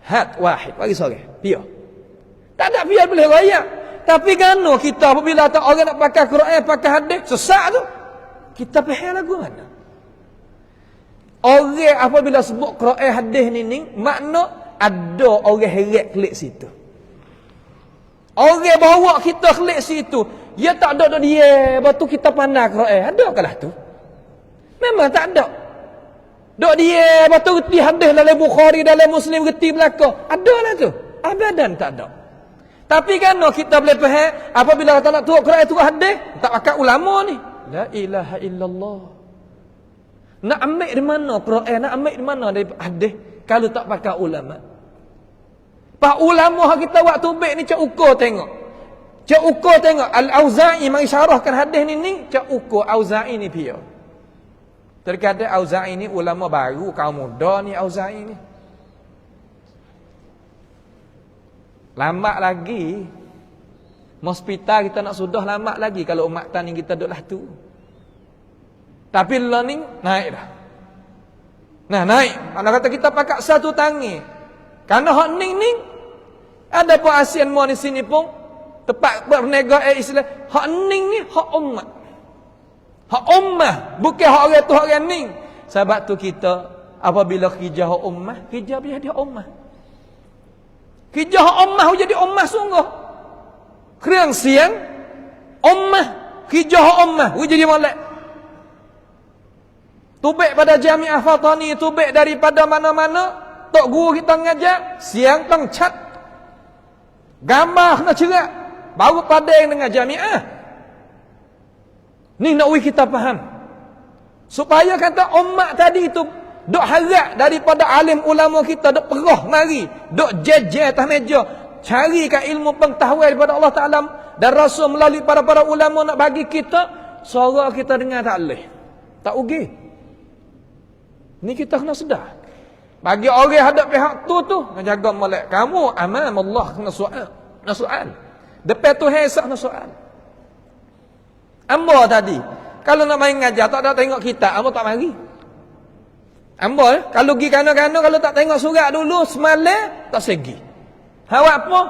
Had wahid bagi seorang. Dia. Tak ada biar boleh royak. Tapi kan kita apabila tak orang nak pakai Quran, pakai hadis, sesat tu. Kita faham lagu mana? Orang apabila sebut Quran hadis ni makna ada orang heret klik situ. Orang bawa kita kelik situ. Dia tak ada dia. Lepas tu kita pandang Quran. Ada kalah tu? Memang tak ada. Dok dia. Lepas tu reti hadis dalam Bukhari, dalam Muslim, reti belakang. Ada lah tu. Abadan tak ada. Tapi kan kita boleh faham. Apabila kita nak turut Quran, turut hadis. Tak pakai ulama ni. La ilaha illallah. Nak ambil di mana Quran? Nak ambil di mana dari hadis? Kalau tak pakai ulama. Pak ulama kita waktu baik ni cak ukur tengok. Cak ukur tengok Al-Auza'i mari syarahkan hadis ni cak ukur Auza'i ni dia. Terkadang Auza'i ni ulama baru kaum muda ni Auza'i ni. Lambat lagi. Hospital kita nak sudah lambat lagi kalau umat tani kita duduklah tu. Tapi learning naik dah. Nah naik. Mana kata kita pakai satu tangi. Karena hak ning ada pun ASEAN mau di sini pun tempat bernegara Islam. Hak ning ni hak ummah. Hak ummah, bukan hak orang tu hak orang ning. Sebab tu kita apabila hijah hak ummah, hijah jadi ummah. Hijah hak ummah jadi ummah sungguh. Kerang siang ummah, hijah hak ummah jadi molek. Tubik pada Jamiah Fatani, tubik daripada mana-mana, tok guru kita ngajar, siang tang cat. Gambar nak cerak. Baru padang dengan Jamiah. Ni nak kita faham. Supaya kata umat tadi itu dok harap daripada alim ulama kita dok perah mari, dok jejer atas meja, carikan ilmu pengetahuan daripada Allah Taala dan Rasul melalui para ulama nak bagi kita, suara kita dengar tak leh. Tak ugi. Ni kita kena sedar. Bagi orang hadap pihak tu nak jaga molek. Kamu amam Allah kena soal. Nak soal. Depan Tuhan sak nak soal. Amba tadi, kalau nak main ngajar tak ada tengok kitab, amba tak mari. Amba kalau pergi kana-kana kalau tak tengok surat dulu semalam tak segi. Awak apa?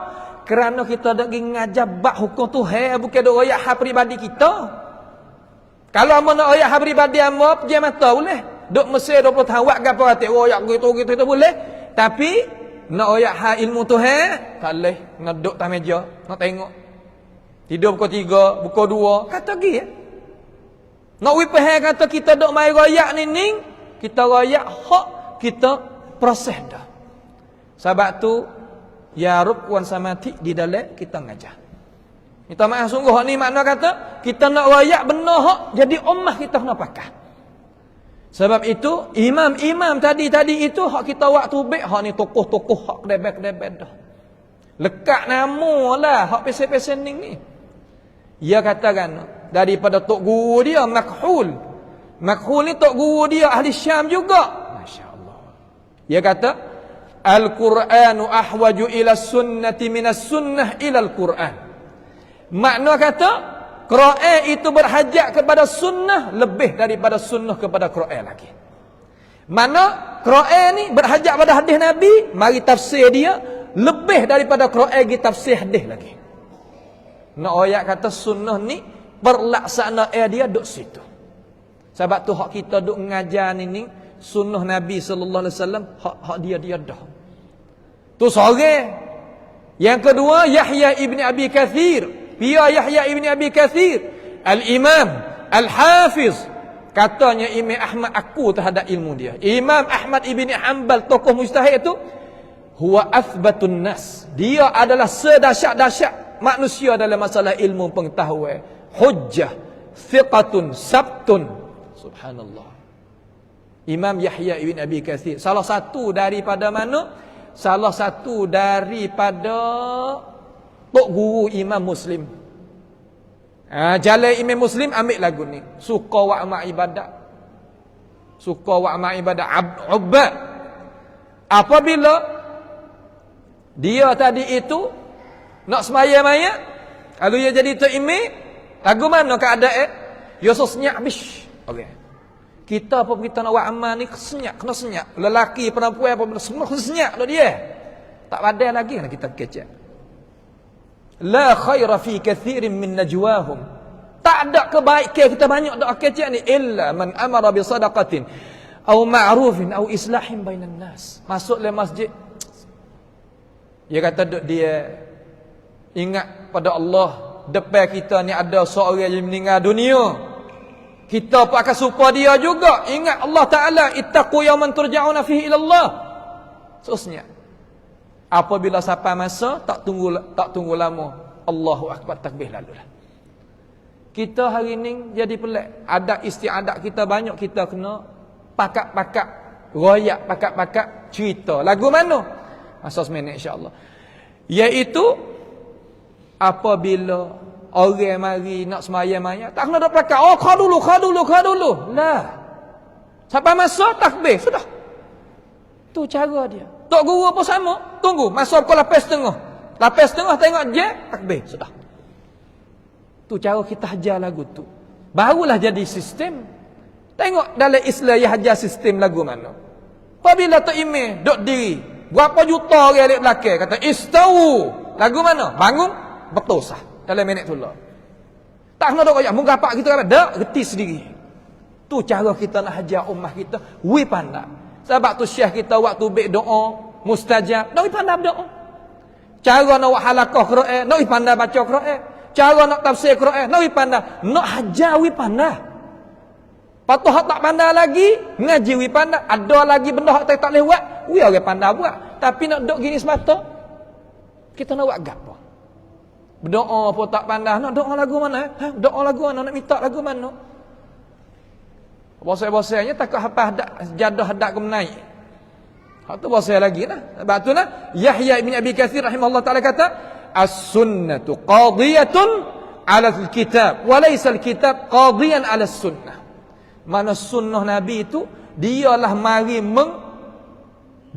Kerana kita dak pergi ngajar bab hukum Tuhan, bukan dak royak hak peribadi kita. Kalau amba nak royak hak peribadi amba, pergi mata boleh. Duk Mesir 20 tahun awak gapo kata royak gitu boleh. Tapi nak royak hak ilmu Tuhan tak boleh. Nak duduk atas meja, nak tengok. Tidur pukul 3, pukul 2, kata pergi ya. Nak wipah kata kita duk mai royak ni, kita royak hak kita proses dah. Sebab tu ya rukwan samati di dalam kita ngajar. Minta maaf sungguh hak ni makna kata kita nak royak benar hak jadi ummah kita kena pakai. Sebab itu imam-imam tadi itu hak kita waktu baik hak ni tokoh-tokoh hak kedebet-kedebet dah. Lekat nama lah hak pesen-pesen ni. Ia katakan daripada tok guru dia Makhul. Makhul ni tok guru dia ahli Syam juga. Masya-Allah. Ia kata Al-Quranu ahwaju ila sunnati minas sunnah ila Al-Quran. Makna kata Quran itu berhajat kepada sunnah lebih daripada sunnah kepada Quran lagi. Mana Quran ni berhajat pada hadis Nabi, mari tafsir dia lebih daripada Quran kita tafsir hadis lagi. Nak ayat kata sunnah ni Perlaksanaan dia duk situ. Sebab tu hak kita duk mengajar ni sunnah Nabi sallallahu alaihi wasallam, hak dia dah. Tu seorang. Yang kedua, Yahya ibn Abi Kathir. Pia Yahya ibn Abi Kathir, Al-Imam Al-Hafiz. Katanya Imam Ahmad aku terhadap ilmu dia. Imam Ahmad ibn Hanbal, tokoh mujtahid itu, huwa athbatun nas. Dia adalah sedahsyat-dahsyat manusia dalam masalah ilmu pengetahuan. Hujjah, thiqatun, sabtun. Subhanallah. Imam Yahya ibn Abi Kathir, salah satu daripada mana? Salah satu daripada tok guru Imam Muslim. Jalan Imam Muslim ambil lagu ni. Suka wa amal ibadat. Suka wa amal ibadat. Ubbad. Apabila dia tadi itu nak semaya-maya, lalu dia jadi tok imam, lagu mana keadaan? Dia senyap habis. Okey. Kita apa kita nak buat amal ni senyap, kena senyap. Lelaki perempuan apa semua kena senyap dah dia. Tak padai lagi nak kita kecek. La khaira fi kathirin min najwahum. Tak ada kebaikan kita banyak doa kecek ni illa man amara bi sadaqatin aw ma'rufin aw islahin bainan nas. Masuk le masjid. Dia kata dia ingat pada Allah, depan kita ni ada seorang yang meninggal dunia. Kita pun akan serupa dia juga. Ingat Allah Ta'ala, ittaqu yawman turja'una fihi ila Allah. Seterusnya. Apabila sampai masa, tak tunggu lama. Allahu Akbar, takbir lalulah. Kita hari ni jadi pelik. Adat istiadat kita banyak, kita kena pakat-pakat, royak pakat-pakat, cerita. Lagu mana? Masa seminit insya-Allah. Iaitu apabila orang mari nak semayang-mayang, tak kena duk pakat. Oh, kau dulu. Lah. Sampai masa takbir, sudah. Tu cara dia. Tok guru pun sama. Tunggu masa pukul 8.30. 8.30 tengok je, takbir, sudah. Tu cara kita hajar lagu tu. Barulah jadi sistem. Tengok dalam Islam yang hajar sistem lagu mana. Apabila tok imam duk diri, berapa juta orang di belakang kata istau. Lagu mana? Bangun, betul sah. Dalam minit tu lah. Tak kena duk royak. Mungkin apa kita kata, dak, reti sendiri. Tu cara kita nak hajar ummah kita. Wi pandai. Sebab tu syekh kita waktu baik doa, mustajab. Nak wi pandai berdoa. Cara nak buat halaqah Quran, nak wi pandai baca Quran. Cara nak tafsir Quran, nak wi pandai. Nak hajar wi pandai. Patuh hak tak pandai lagi, ngaji wi pandai. Ada lagi benda hak tak boleh buat, wi orang pandai buat. Tapi nak duk gini semata, kita nak buat gapo? Berdoa pun tak pandai. Nak doa lagu mana? Doa lagu mana? Nak minta lagu mana? Bosai-bosainya takut hafal jadah hadak ke menaik. Hak tu bosai lagi lah. Sebab tu lah Yahya ibn Abi Kathir rahimahullah ta'ala kata, as-sunnatu qadiyatun ala al-kitab wa laysa al-kitab qadiyan ala sunnah. Mana sunnah Nabi itu dialah mari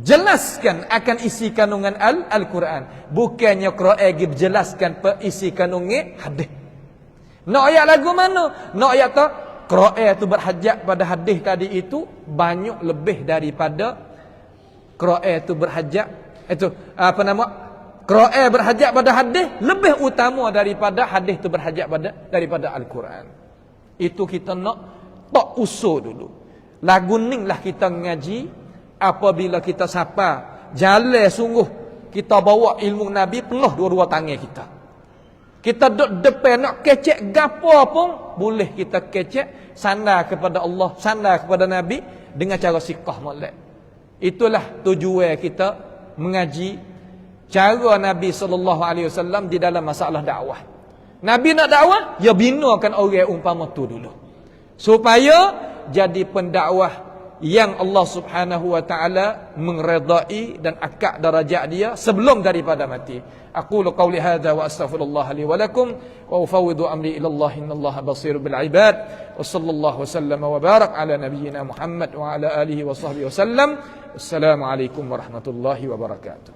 jelaskan akan isi kandungan Al-Quran. Bukannya Quran berjelaskan isi kandungan hadis. Nak ayat lagu mana? Nak ayat tak? Quran itu berhajat pada hadis tadi itu banyak lebih daripada Quran itu berhajat. Itu apa nama? Quran berhajat pada hadis lebih utama daripada hadis itu berhajat daripada Al-Quran. Itu kita nak tak usul dulu. Lagu ni lah kita ngaji. Apabila kita sapa jalan sungguh, kita bawa ilmu Nabi penuh dua-dua tangan kita. Kita duduk depan nak kecek gapo pun boleh kita kecek, sandar kepada Allah, sandar kepada Nabi dengan cara siqah molek. Itulah tujuan kita mengaji cara Nabi SAW di dalam masalah dakwah. Nabi nak dakwah, ya binakan orang umpama tu dulu. Supaya jadi pendakwah yang Allah Subhanahu wa taala mengredai dan akad darajat dia sebelum daripada mati. Aqulu qawli hadza wa astaghfirullah li wa lakum wa ufawwidu amri ila Allah innallaha basirun bil ibad. Wa sallallahu wasallam wa barak ala nabiyyina Muhammad wa ala alihi wa sahbihi wasallam. Assalamu alaikum warahmatullahi wabarakatuh.